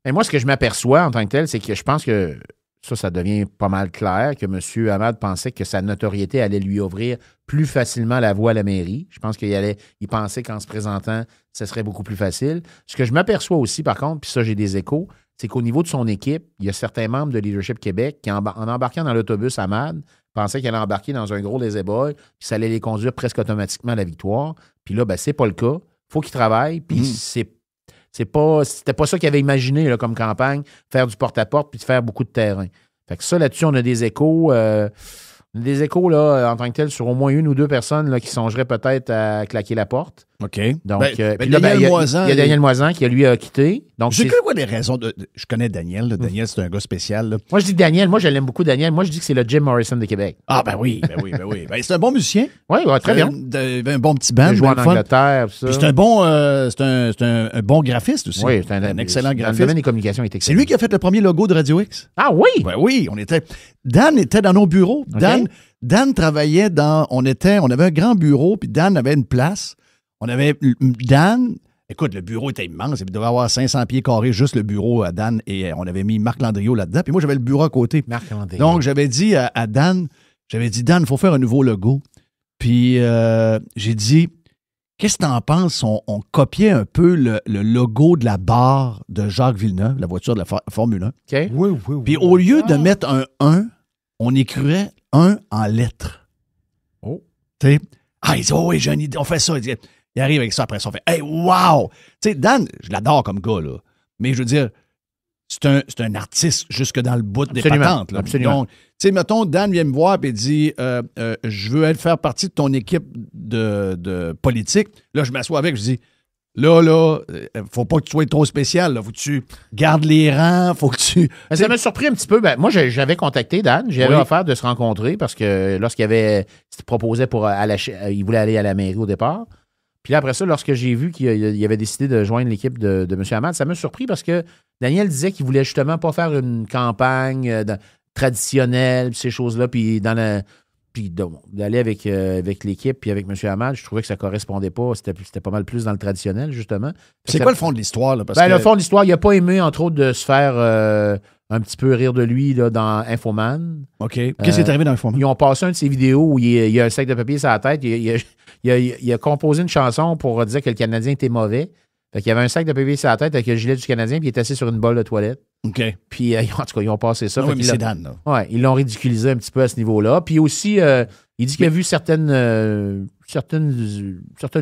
Mais moi, ce que je m'aperçois en tant que tel, c'est que je pense que ça devient pas mal clair, que M. Hamad pensait que sa notoriété allait lui ouvrir plus facilement la voie à la mairie. Je pense qu'il pensait qu'en se présentant, ce serait beaucoup plus facile. Ce que je m'aperçois aussi, par contre, puis ça, j'ai des échos, c'est qu'au niveau de son équipe, il y a certains membres de Leadership Québec qui, en embarquant dans l'autobus Hamad, pensaient qu'elle allait embarquer dans un gros lazy-boy, puis ça allait les conduire presque automatiquement à la victoire. Puis là, c'est pas le cas. Faut qu'ils travaillent, puis c'était pas ça qu'ils avaient imaginé là, comme campagne, faire du porte-à-porte puis de faire beaucoup de terrain. Fait que ça, là-dessus, on a des échos. Là, en tant que tel, sur au moins une ou deux personnes là, qui songeraient peut-être à claquer la porte. OK. Donc, Daniel Moisan. Il y a Daniel Moisan qui, lui, a quitté. Donc, j'ai quoi les raisons je connais Daniel. Là. Daniel, c'est un gars spécial. Là. Moi, je dis Daniel. Moi, je l'aime beaucoup, Daniel. Moi, je dis que c'est le Jim Morrison de Québec. Ah, ben oui. C'est un bon musicien. Oui, très bien. Un bon petit band. Il joue en Angleterre. Ça. Puis c'est un bon graphiste aussi. Oui, c'est un excellent graphiste. Dans le domaine des communications, il est excellent. C'est lui qui a fait le premier logo de Radio X. Ah oui? Ben oui, Dan était dans nos bureaux. Okay. Dan travaillait on avait un grand bureau, puis Dan avait une place. Écoute, le bureau était immense. Il devait avoir 500 pieds carrés, juste le bureau à Dan. Et on avait mis Marc Landriot là-dedans. Puis moi, j'avais le bureau à côté. Marc Landriot. Donc, j'avais dit à Dan, Dan, il faut faire un nouveau logo. Puis j'ai dit, qu'est-ce que t'en penses? On copiait un peu le logo de la barre de Jacques Villeneuve, la voiture de la Formule 1. OK. Oui. Puis au lieu de mettre un 1, on écrivait 1 en lettres. Oh. Tu sais? Ah, il dit, oh oui, j'ai une idée, on fait ça. Il arrive avec ça après ça, on fait, hey, wow! Tu sais, Dan, je l'adore comme gars, là. Mais je veux dire, c'est un artiste jusque dans le bout des patentes. Là. Absolument. Donc, tu sais, mettons, Dan vient me voir et dit, je veux faire partie de ton équipe de politique. Là, je m'assois avec, je dis, là, faut pas que tu sois trop spécial. Là. Faut que tu gardes les rangs, faut que tu... Ça m'a surpris un petit peu. Moi, j'avais contacté Dan. J'avais offert de se rencontrer parce que lorsqu'il proposait il voulait aller à la mairie au départ. Puis là, après ça, lorsque j'ai vu qu'il avait décidé de joindre l'équipe de M. Hamad, ça m'a surpris parce que Daniel disait qu'il voulait justement pas faire une campagne traditionnelle, ces choses-là, puis d'aller avec l'équipe puis avec M. Hamad, je trouvais que ça correspondait pas. C'était pas mal plus dans le traditionnel, justement. C'est quoi le fond de l'histoire? Là, le fond de l'histoire, il n'a pas aimé, entre autres, de se faire un petit peu rire de lui là, dans Infoman. OK. Qu'est-ce qui est arrivé dans Infoman? Ils ont passé un de ses vidéos où il y a un sac de papier sur la tête. Il a composé une chanson pour dire que le Canadien était mauvais. Fait qu'il y avait un sac de papier sur la tête avec le gilet du Canadien, puis il était assis sur une bolle de toilette. OK. Puis, en tout cas, ils ont passé ça. Oui, mais c'est Dan, là. Ouais, ils l'ont ridiculisé un petit peu à ce niveau-là. Puis aussi, il dit qu'il a vu certaines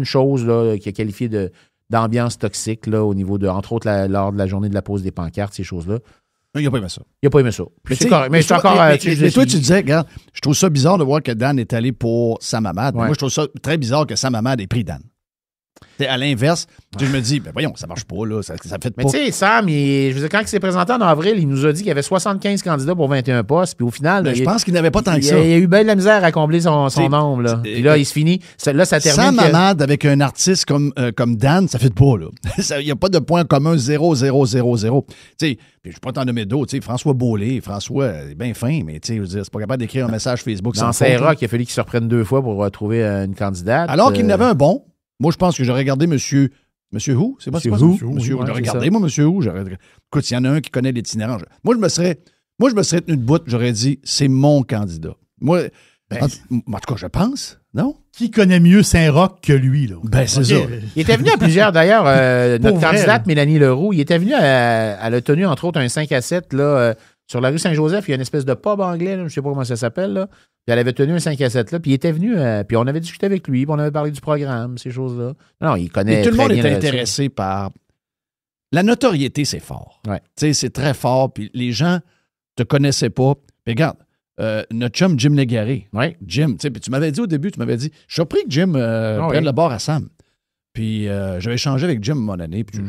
choses là, qu'il a qualifiées d'ambiance toxique là, au niveau de, entre autres, lors de la journée de la pose des pancartes, ces choses-là. Il n'a pas aimé ça. Il n'a pas aimé ça. Mais toi, tu disais, regarde, je trouve ça bizarre de voir que Dan est allé pour Sam Hamad. Ouais. Moi, je trouve ça très bizarre que Sam Hamad ait pris Dan. T'sais, à l'inverse, je me dis, ben voyons, ça marche pas, là, ça fait pas. Mais tu sais, Sam, je veux dire, quand il s'est présenté en avril, il nous a dit qu'il y avait 75 candidats pour 21 postes, puis au final... Ben, je pense qu'il n'avait pas tant que ça. Il a eu bien de la misère à combler son nombre, là. Puis là, il se finit. Là, ça termine... Sam Hamad avec un artiste comme Dan, ça fait pas, là. Il n'y a pas de point commun 0, 0, 0, 0. Tu sais, je ne vais pas t'en nommer d'autres. François Beaulé, François est bien fin, mais tu sais, c'est pas capable d'écrire un message Facebook sans faute. Dans Rock, il a fallu qu'il se reprenne 2 fois pour trouver une candidate. Alors qu'il n'avait un bon. Moi, je pense que j'aurais regardé Monsieur Who. C'est pas Monsieur Who. J'aurais regardé, moi, Monsieur Who. Écoute, s'il y en a un qui connaît l'itinérant. Moi, je me serais tenu de bout. J'aurais dit, c'est mon candidat. Moi, en tout cas, je pense, non? Qui connaît mieux Saint-Roch que lui, là? Ben, c'est ça. Il était venu à plusieurs, d'ailleurs, notre candidate, Mélanie Leroux, il était venu, elle a tenu, entre autres, un 5 à 7, là, sur la rue Saint-Joseph. Il y a une espèce de pub anglais, là, je ne sais pas comment ça s'appelle, là. Puis elle avait tenu un 5 à 7 là, puis il était venu, puis on avait discuté avec lui, puis on avait parlé du programme, ces choses-là. Non, il connaît. Et tout le monde était intéressé par. La notoriété, c'est fort. Ouais. Tu sais, c'est très fort, puis les gens te connaissaient pas. Puis regarde, notre chum Jim Légaré. Oui. Jim, tu m'avais dit au début, je suis surpris que Jim prenne le bord à Sam. Puis j'avais échangé avec Jim à un moment donné, puis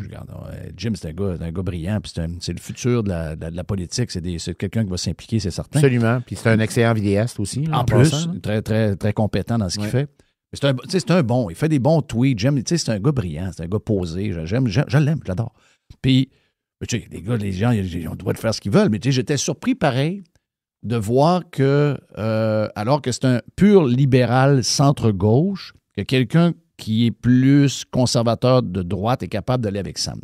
Jim, c'est un gars brillant, puis c'est le futur de la politique, c'est quelqu'un qui va s'impliquer, c'est certain. Absolument, puis c'est un excellent vidéaste aussi. En plus, très, très, très compétent dans ce qu'il fait. C'est un bon, il fait des bons tweets, Jim, c'est un gars brillant, c'est un gars posé, je l'aime, j'adore. Puis, les gens, ils ont le droit de faire ce qu'ils veulent, mais j'étais surpris pareil de voir que, alors que c'est un pur libéral centre-gauche, que quelqu'un qui est plus conservateur de droite est capable d'aller avec Sam.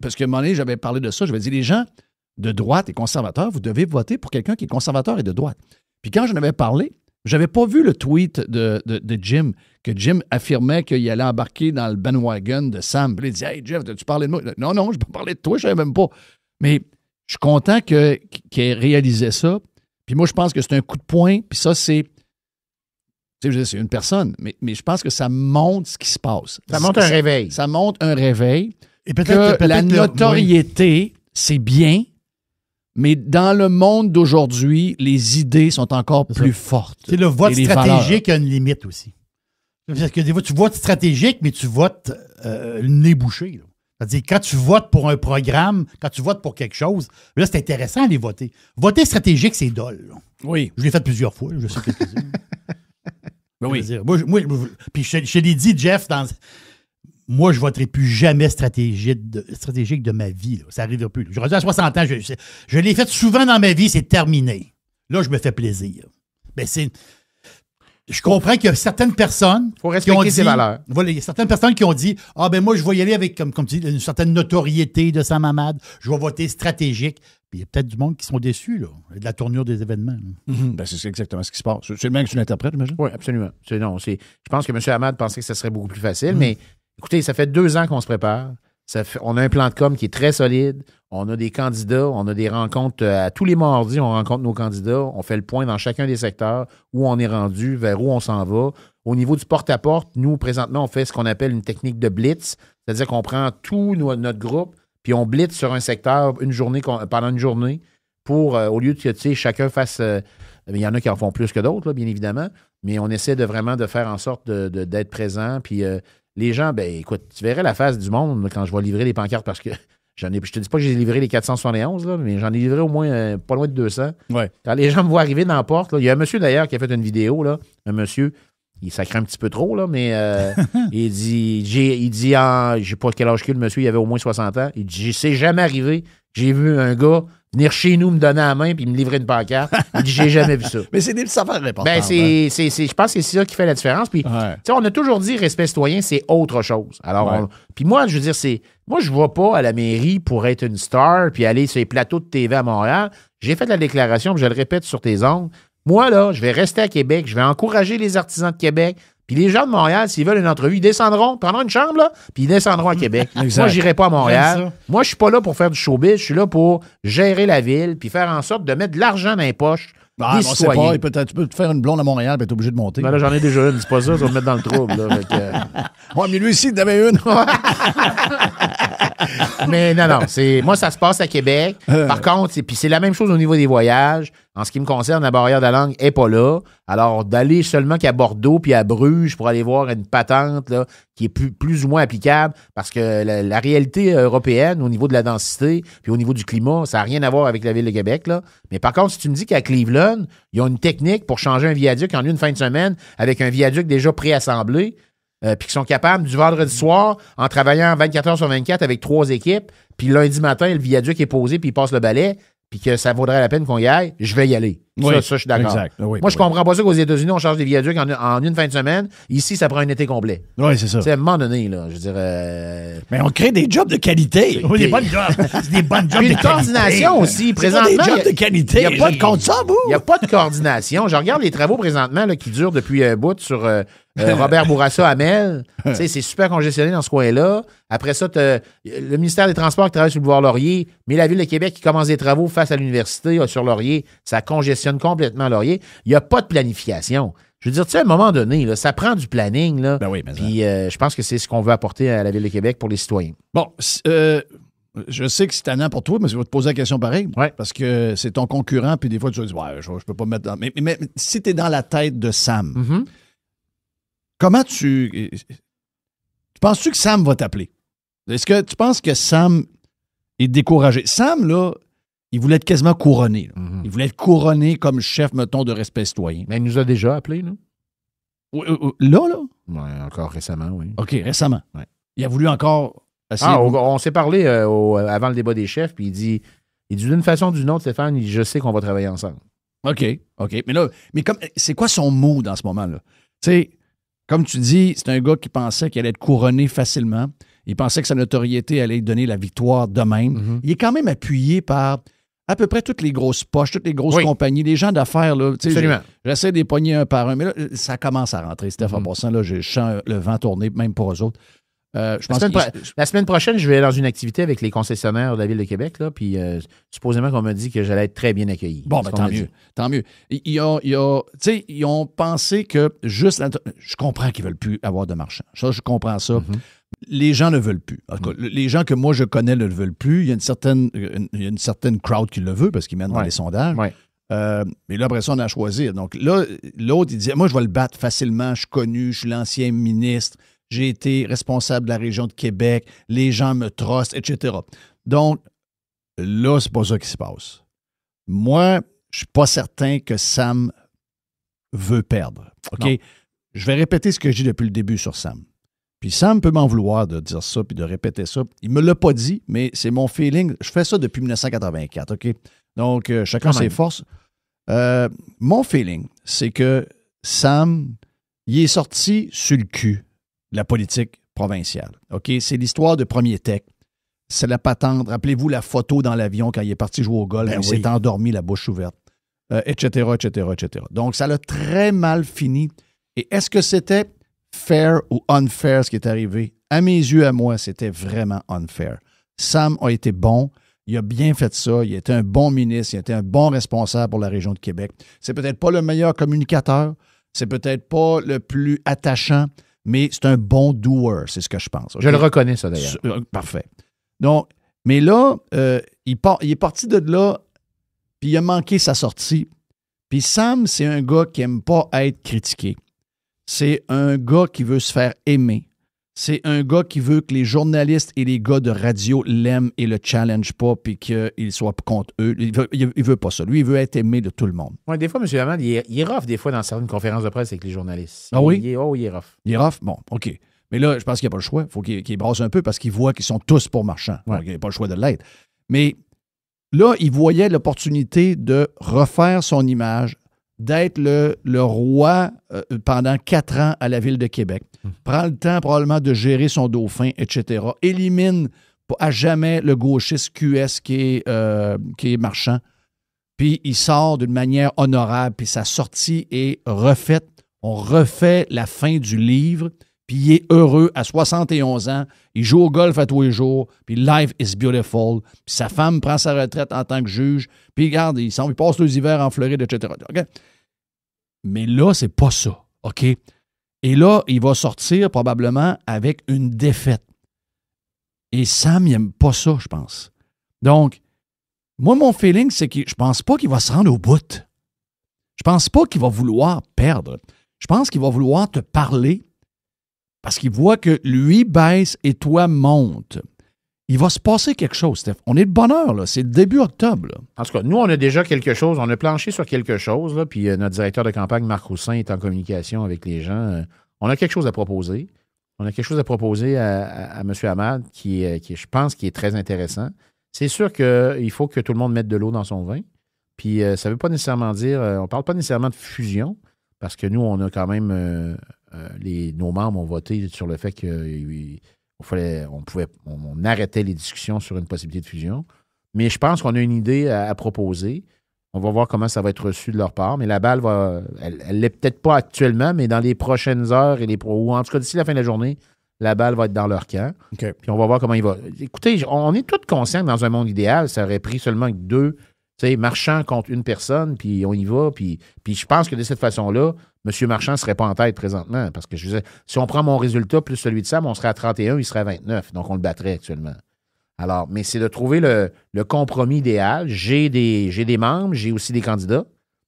Parce qu'à un moment donné, j'avais parlé de ça, j'avais dit, les gens de droite et conservateurs, vous devez voter pour quelqu'un qui est conservateur et de droite. Puis quand j'en avais parlé, j'avais pas vu le tweet de Jim, que Jim affirmait qu'il allait embarquer dans le bandwagon de Sam. Puis il dit, hey Jeff, as-tu parlé de moi? Non, je peux parler de toi, je savais même pas. Mais je suis content qu'il ait réalisé ça. Puis moi, je pense que c'est un coup de poing. Puis ça, c'est une personne. Mais je pense que ça montre ce qui se passe. Ça montre un réveil. Ça montre un réveil. Et peut-être la notoriété, c'est bien. Mais dans le monde d'aujourd'hui, les idées sont encore plus fortes. C'est le vote stratégique a une limite aussi. Parce que des fois, tu votes stratégique, mais tu votes le nez bouché. Là. C'est-à-dire, quand tu votes pour un programme, quand tu votes pour quelque chose, là, c'est intéressant à les voter. Voter stratégique, c'est dole. Là. Oui. Je l'ai fait plusieurs fois, je sais quelques-unes. Ben oui. Puis je te l'ai dit, Jeff, moi, je ne voterai plus jamais stratégique de ma vie. Là. Ça n'arrivera plus. J'aurais dit à 60 ans, je l'ai fait souvent dans ma vie, c'est terminé. Là, je me fais plaisir. Ben, je comprends qu'il y a certaines personnes faut respecter ses valeurs. Voilà, il y a certaines personnes qui ont dit moi, je vais y aller avec, comme tu dis, une certaine notoriété de Sam Hamad. Je vais voter stratégique. Puis il y a peut-être du monde qui sont déçus là, de la tournure des événements. Ben, c'est exactement ce qui se passe. C'est le même que tu l'interprètes, j'imagine? Oui, absolument. Je pense que M. Hamad pensait que ça serait beaucoup plus facile, mais écoutez, ça fait 2 ans qu'on se prépare. On a un plan de com qui est très solide. On a des candidats, on a des rencontres à tous les mardis, on rencontre nos candidats, on fait le point dans chacun des secteurs, où on est rendu, vers où on s'en va. Au niveau du porte-à-porte, nous, présentement, on fait ce qu'on appelle une technique de blitz, c'est-à-dire qu'on prend tout notre groupe, puis on blitz sur un secteur pendant une journée pour, au lieu que chacun fasse... il y en a qui en font plus que d'autres, là, bien évidemment, mais on essaie vraiment de faire en sorte d'être présent, puis... les gens, écoute, tu verrais la face du monde quand je vais livrer les pancartes parce que je te dis pas que j'ai livré les 471, là, mais j'en ai livré au moins pas loin de 200. Ouais. Quand les gens me voient arriver dans la porte, là, il y a un monsieur d'ailleurs qui a fait une vidéo, là, un monsieur, il sacre un petit peu trop, là, mais il dit, je sais pas quel âge qu'il le monsieur, il avait au moins 60 ans, il dit, c'est jamais arrivé, j'ai vu un gars venir chez nous me donner la main puis me livrer une pancarte. Il dit, j'ai jamais vu ça. Mais c'est des petites affaires importantes. Je pense que c'est ça qui fait la différence. Puis, on a toujours dit respect citoyen, c'est autre chose. Alors, puis moi, je veux dire, moi, je ne vais pas à la mairie pour être une star puis aller sur les plateaux de TV à Montréal. J'ai fait la déclaration, puis je le répète sur tes ondes. Moi, là, je vais rester à Québec, je vais encourager les artisans de Québec. Puis les gens de Montréal, s'ils veulent une entrevue, ils descendront, prendront une chambre, là, puis ils descendront à Québec. Moi, j'irai pas à Montréal. Moi, je suis pas là pour faire du showbiz, je suis là pour gérer la ville, puis faire en sorte de mettre de l'argent dans les poches des citoyens. Tu peux te faire une blonde à Montréal, puis être obligé de monter. Ben là, j'en ai déjà une, c'est pas ça, ça va me mettre dans le trouble. Là, ouais, mais lui aussi, il en avait une. Mais non, moi, ça se passe à Québec. Par contre, puis c'est la même chose au niveau des voyages. En ce qui me concerne, la barrière de la langue n'est pas là. Alors, d'aller seulement qu'à Bordeaux puis à Bruges pour aller voir une patente là, qui est plus ou moins applicable, parce que la réalité européenne, au niveau de la densité puis au niveau du climat, ça n'a rien à voir avec la ville de Québec. Là. Mais par contre, si tu me dis qu'à Cleveland, ils ont une technique pour changer un viaduc en une fin de semaine avec un viaduc déjà préassemblé, puis qu'ils sont capables du vendredi soir, en travaillant 24 heures sur 24 avec 3 équipes, puis lundi matin, le viaduc est posé puis ils passent le balai, puis que ça vaudrait la peine qu'on y aille, je vais y aller. Oui, ça, je suis d'accord. Exact. Oui, moi, je comprends pas ça qu'aux États-Unis, on change des viaducs en une fin de semaine. Ici, ça prend un été complet. Oui, c'est ça. C'est à un moment donné, là, je dirais... Mais on crée des jobs de qualité. Oui, des bonnes jobs. Des bonnes jobs de qualité. Une coordination aussi. Présentement, des jobs de qualité. Il n'y a pas de compte ça, vous. Il n'y a pas de coordination. Je regarde les travaux présentement là, qui durent depuis un bout sur Robert Bourassa-Hamel. C'est super congestionné dans ce coin-là. Après ça, le ministère des Transports qui travaille sur le boulevard Laurier, mais la Ville de Québec qui commence des travaux face à l'université sur Laurier, ça congestionne complètement Laurier. Il n'y a pas de planification. Je veux dire, tu sais, à un moment donné, là, ça prend du planning. Là. Ben oui, mais puis je pense que c'est ce qu'on veut apporter à la Ville de Québec pour les citoyens. Bon, je sais que c'est tannant pour toi, mais je vais te poser la question pareil. Ouais. Parce que c'est ton concurrent, puis des fois, tu vas dire, ouais, je peux pas me mettre dans. Mais si tu es dans la tête de Sam, comment tu penses-tu que Sam va t'appeler? Est-ce que tu penses que Sam est découragé? Sam, là, il voulait être quasiment couronné. Il voulait être couronné comme chef, mettons, de respect citoyen. Mais il nous a déjà appelé, là? Là? Ouais, encore récemment, oui. OK, récemment. Ouais. Il a voulu encore essayer. On s'est parlé avant le débat des chefs, puis il dit d'une façon ou d'une autre, Stéphane, je sais qu'on va travailler ensemble. OK. Mais c'est quoi son mood en ce moment-là? Tu sais, comme tu dis, c'est un gars qui pensait qu'il allait être couronné facilement. Il pensait que sa notoriété allait lui donner la victoire de même. Il est quand même appuyé par à peu près toutes les grosses poches, toutes les grosses compagnies, les gens d'affaires. Là, absolument. J'essaie de les pogner un par un, mais là, ça commence à rentrer, Stéphane. En passant, là, je sens le vent tourner, même pour eux autres. La semaine prochaine, je vais aller dans une activité avec les concessionnaires de la Ville de Québec, là, puis supposément qu'on m'a dit que j'allais être très bien accueilli. Bon, ben, tant mieux. Ils ont pensé que juste... Je comprends qu'ils ne veulent plus avoir de marchands. Ça, je comprends ça. Les gens ne veulent plus. En tout cas, les gens que moi, je connais ne le veulent plus. Il y a une certaine crowd qui le veut parce qu'ils mènent dans les sondages. Ouais. Mais là, après ça, on a à choisir. Donc là, l'autre, il disait, moi, je vais le battre facilement. Je suis connu, je suis l'ancien ministre. J'ai été responsable de la région de Québec. Les gens me trustent, etc. Donc, là, c'est pas ça qui se passe. Moi, je suis pas certain que Sam veut perdre. OK? Non. Je vais répéter ce que je dis depuis le début sur Sam. Puis Sam peut m'en vouloir de dire ça puis de répéter ça. Il me l'a pas dit, mais c'est mon feeling. Je fais ça depuis 1984, OK? Donc, chacun ses forces. Mon feeling, c'est que Sam, il est sorti sur le cul de la politique provinciale. OK? C'est l'histoire de Premier Tech. C'est la patente. Rappelez-vous la photo dans l'avion quand il est parti jouer au golf. Il s'est endormi, la bouche ouverte, etc., etc., etc. Donc, ça l'a très mal fini. Et est-ce que c'était fair ou unfair ce qui est arrivé? À mes yeux, à moi, c'était vraiment unfair. Sam a été bon. Il a bien fait ça. Il a été un bon ministre. Il a été un bon responsable pour la région de Québec. C'est peut-être pas le meilleur communicateur. C'est peut-être pas le plus attachant, mais c'est un bon doer. C'est ce que je pense. Okay? Je le reconnais, ça, d'ailleurs. Parfait. Donc, mais là, il est parti de là, puis il a manqué sa sortie. Puis Sam, c'est un gars qui n'aime pas être critiqué. C'est un gars qui veut se faire aimer. C'est un gars qui veut que les journalistes et les gars de radio l'aiment et le challenge pas puis qu'il soit contre eux. Il veut pas ça. Lui, il veut être aimé de tout le monde. Oui, des fois, M. Hamad, il est rough des fois dans certaines conférences de presse avec les journalistes. Ah oui? Il est rough. Il est rough? Bon, OK. Mais là, je pense qu'il n'y a pas le choix. Il faut qu'il brasse un peu parce qu'il voit qu'ils sont tous pour marchands. Ouais. Donc, il n'y a pas le choix de l'être. Mais là, il voyait l'opportunité de refaire son image, d'être le roi pendant 4 ans à la Ville de Québec. Prend le temps probablement de gérer son dauphin, etc. Élimine à jamais le gauchiste QS qui est marchand. Puis il sort d'une manière honorable. Puis sa sortie est refaite. On refait la fin du livre. Puis il est heureux à 71 ans. Il joue au golf à tous les jours. Puis life is beautiful. Puis sa femme prend sa retraite en tant que juge. Puis regarde, il passe les hivers en Floride, etc. Okay? Mais là, c'est pas ça. OK? Et là, il va sortir probablement avec une défaite. Et Sam, il n'aime pas ça, je pense. Donc, moi, mon feeling, c'est que je pense pas qu'il va se rendre au bout. Je pense pas qu'il va vouloir perdre. Je pense qu'il va vouloir te parler parce qu'il voit que lui baisse et toi monte. Il va se passer quelque chose, Steph. On est de bonne heure, là. C'est le début octobre, là. En tout cas, nous, on a déjà quelque chose. On a planché sur quelque chose, là, puis notre directeur de campagne, Marc Roussin, est en communication avec les gens. On a quelque chose à proposer. On a quelque chose à proposer à M. Hamad qui, je pense, qui est très intéressant. C'est sûr qu'il faut que tout le monde mette de l'eau dans son vin. Puis ça ne veut pas nécessairement dire... on ne parle pas nécessairement de fusion, parce que nous, on a quand même... nos membres ont voté sur le fait qu'on arrêtait les discussions sur une possibilité de fusion. Mais je pense qu'on a une idée à proposer. On va voir comment ça va être reçu de leur part. Mais la balle elle l'est peut-être pas actuellement, mais dans les prochaines heures, ou en tout cas d'ici la fin de la journée, la balle va être dans leur camp. Okay. Puis on va voir comment il va. Écoutez, on est tous conscients que dans un monde idéal, ça aurait pris seulement 2 marchands contre une personne, puis on y va. Puis je pense que de cette façon-là, M. Marchand ne serait pas en tête présentement. Parce que je disais, si on prend mon résultat plus celui de Sam, on serait à 31, il serait à 29. Donc on le battrait actuellement. Alors, mais c'est de trouver le compromis idéal. J'ai des membres, j'ai aussi des candidats.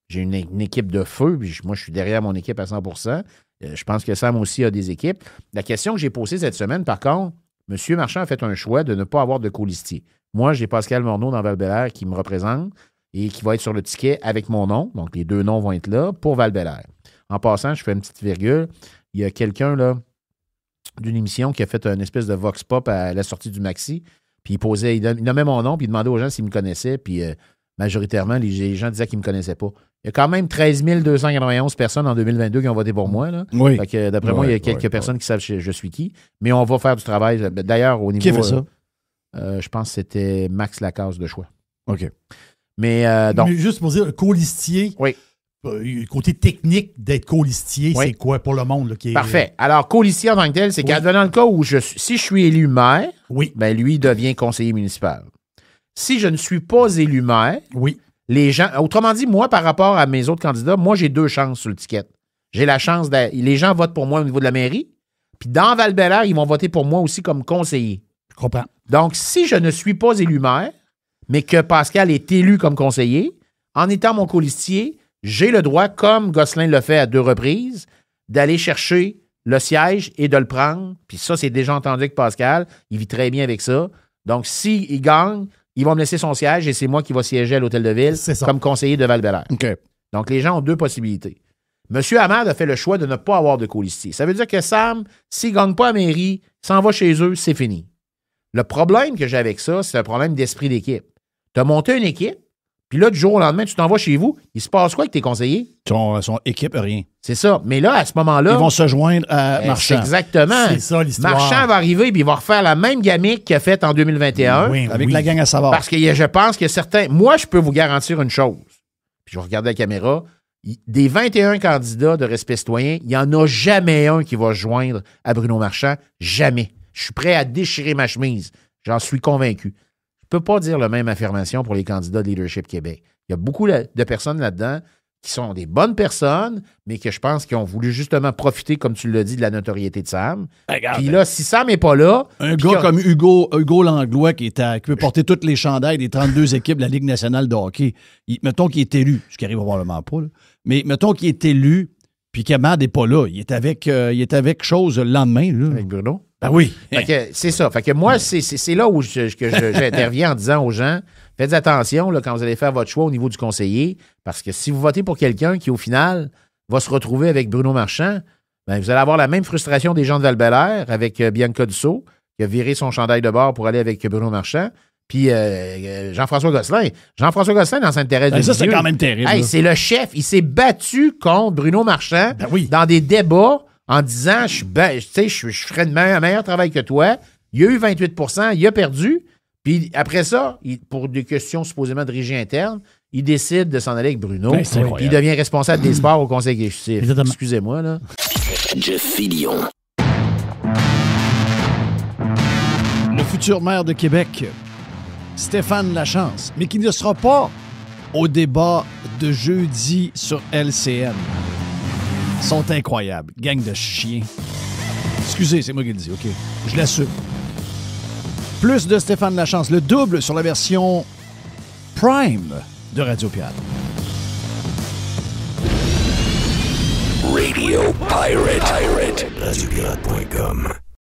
J'ai une équipe de feu, puis moi, je suis derrière mon équipe à 100%. Je pense que Sam aussi a des équipes. La question que j'ai posée cette semaine, par contre, M. Marchand a fait un choix de ne pas avoir de colistier. Moi, j'ai Pascal Morneau dans Val-Bélair qui me représente et qui va être sur le ticket avec mon nom. Donc, les deux noms vont être là pour Val-Bélair. En passant, je fais une petite virgule. Il y a quelqu'un là d'une émission qui a fait une espèce de vox pop à la sortie du Maxi. Puis il nommait mon nom, puis il demandait aux gens s'ils me connaissaient. Puis majoritairement, les gens disaient qu'ils ne me connaissaient pas. Il y a quand même 13 291 personnes en 2022 qui ont voté pour moi. Là. Oui. Fait que, d'après moi, il y a quelques personnes qui savent je suis qui. Mais on va faire du travail. D'ailleurs, au niveau... Qui a fait ça? Je pense que c'était Max Lacasse de choix. OK. Mais donc... Mais juste pour dire, colistier, oui. Le côté technique d'être colistier, c'est quoi pour le monde? Là, qui est... Parfait. Alors, colistier en tant que tel, c'est qu'advenant le cas où si je suis élu maire, ben lui devient conseiller municipal. Si je ne suis pas élu maire, les gens... Autrement dit, moi, par rapport à mes autres candidats, moi, j'ai 2 chances sur le ticket. J'ai la chance les gens votent pour moi au niveau de la mairie, puis dans Val-Bélair, ils vont voter pour moi aussi comme conseiller. Je comprends. Donc, si je ne suis pas élu maire, mais que Pascal est élu comme conseiller, en étant mon colistier, j'ai le droit, comme Gosselin le fait à 2 reprises, d'aller chercher le siège et de le prendre. Puis ça, c'est déjà entendu avec Pascal. Il vit très bien avec ça. Donc, s'il gagne, il va me laisser son siège et c'est moi qui va siéger à l'Hôtel de Ville comme conseiller de Val-Bélair. Okay. Donc, les gens ont 2 possibilités. M. Hamad a fait le choix de ne pas avoir de colistier. Ça veut dire que Sam, s'il ne gagne pas à la mairie, s'en va chez eux, c'est fini. Le problème que j'ai avec ça, c'est un problème d'esprit d'équipe. Tu as monté une équipe, puis là, du jour au lendemain, tu t'en vas chez vous. Il se passe quoi avec tes conseillers? Son équipe, rien. C'est ça. Mais là, à ce moment-là... Ils vont se joindre à Marchand. Exactement. C'est ça, l'histoire. Marchand va arriver puis il va refaire la même gamique qu'il a faite en 2021. Avec la gang à Savard. Parce que je pense que certains... Moi, je peux vous garantir une chose. Puis je vais regarder la caméra. Des 21 candidats de respect citoyen, il n'y en a jamais un qui va se joindre à Bruno Marchand. Jamais. Je suis prêt à déchirer ma chemise. J'en suis convaincu. Je ne peux pas dire la même affirmation pour les candidats de Leadership Québec. Il y a beaucoup de personnes là-dedans qui sont des bonnes personnes, mais que je pense qu'ils ont voulu justement profiter, comme tu l'as dit, de la notoriété de Sam. Puis là, si Sam n'est pas là... Un gars comme Hugo Langlois qui peut porter toutes les chandails des 32 équipes de la Ligue nationale de hockey, mettons qu'il est élu, ce qui arrive probablement pas, là, mais mettons qu'il est élu, puis qu'Hamad n'est pas là. Il est avec chose le lendemain. Là. Avec Bruno? Ben oui. Fait que c'est ça. Fait que moi, c'est là où j'interviens en disant aux gens, faites attention là, quand vous allez faire votre choix au niveau du conseiller, parce que si vous votez pour quelqu'un qui, au final, va se retrouver avec Bruno Marchand, ben, vous allez avoir la même frustration des gens de Val-Bélair avec Bianca Dussault, qui a viré son chandail de bord pour aller avec Bruno Marchand. Puis Jean-François Gosselin. Jean-François Gosselin dans Sainte-Thérèse de ça, c'est quand même terrible. Hey, c'est le chef. Il s'est battu contre Bruno Marchand dans des débats en disant je ferais un meilleur travail que toi. Il a eu 28 %, il a perdu. Puis après ça, pour des questions supposément de régie interne, il décide de s'en aller avec Bruno. Puis il devient responsable des sports au Conseil exécutif. Excusez-moi, là. Jeff Fillion. Le futur maire de Québec, Stéphane Lachance, mais qui ne sera pas au débat de jeudi sur LCN. Ils sont incroyables. Gang de chiens. Excusez, c'est moi qui le dis, OK. Je l'assume. Plus de Stéphane Lachance, le double sur la version Prime de Radio Pirate. Radio Pirate. RadioPirate.com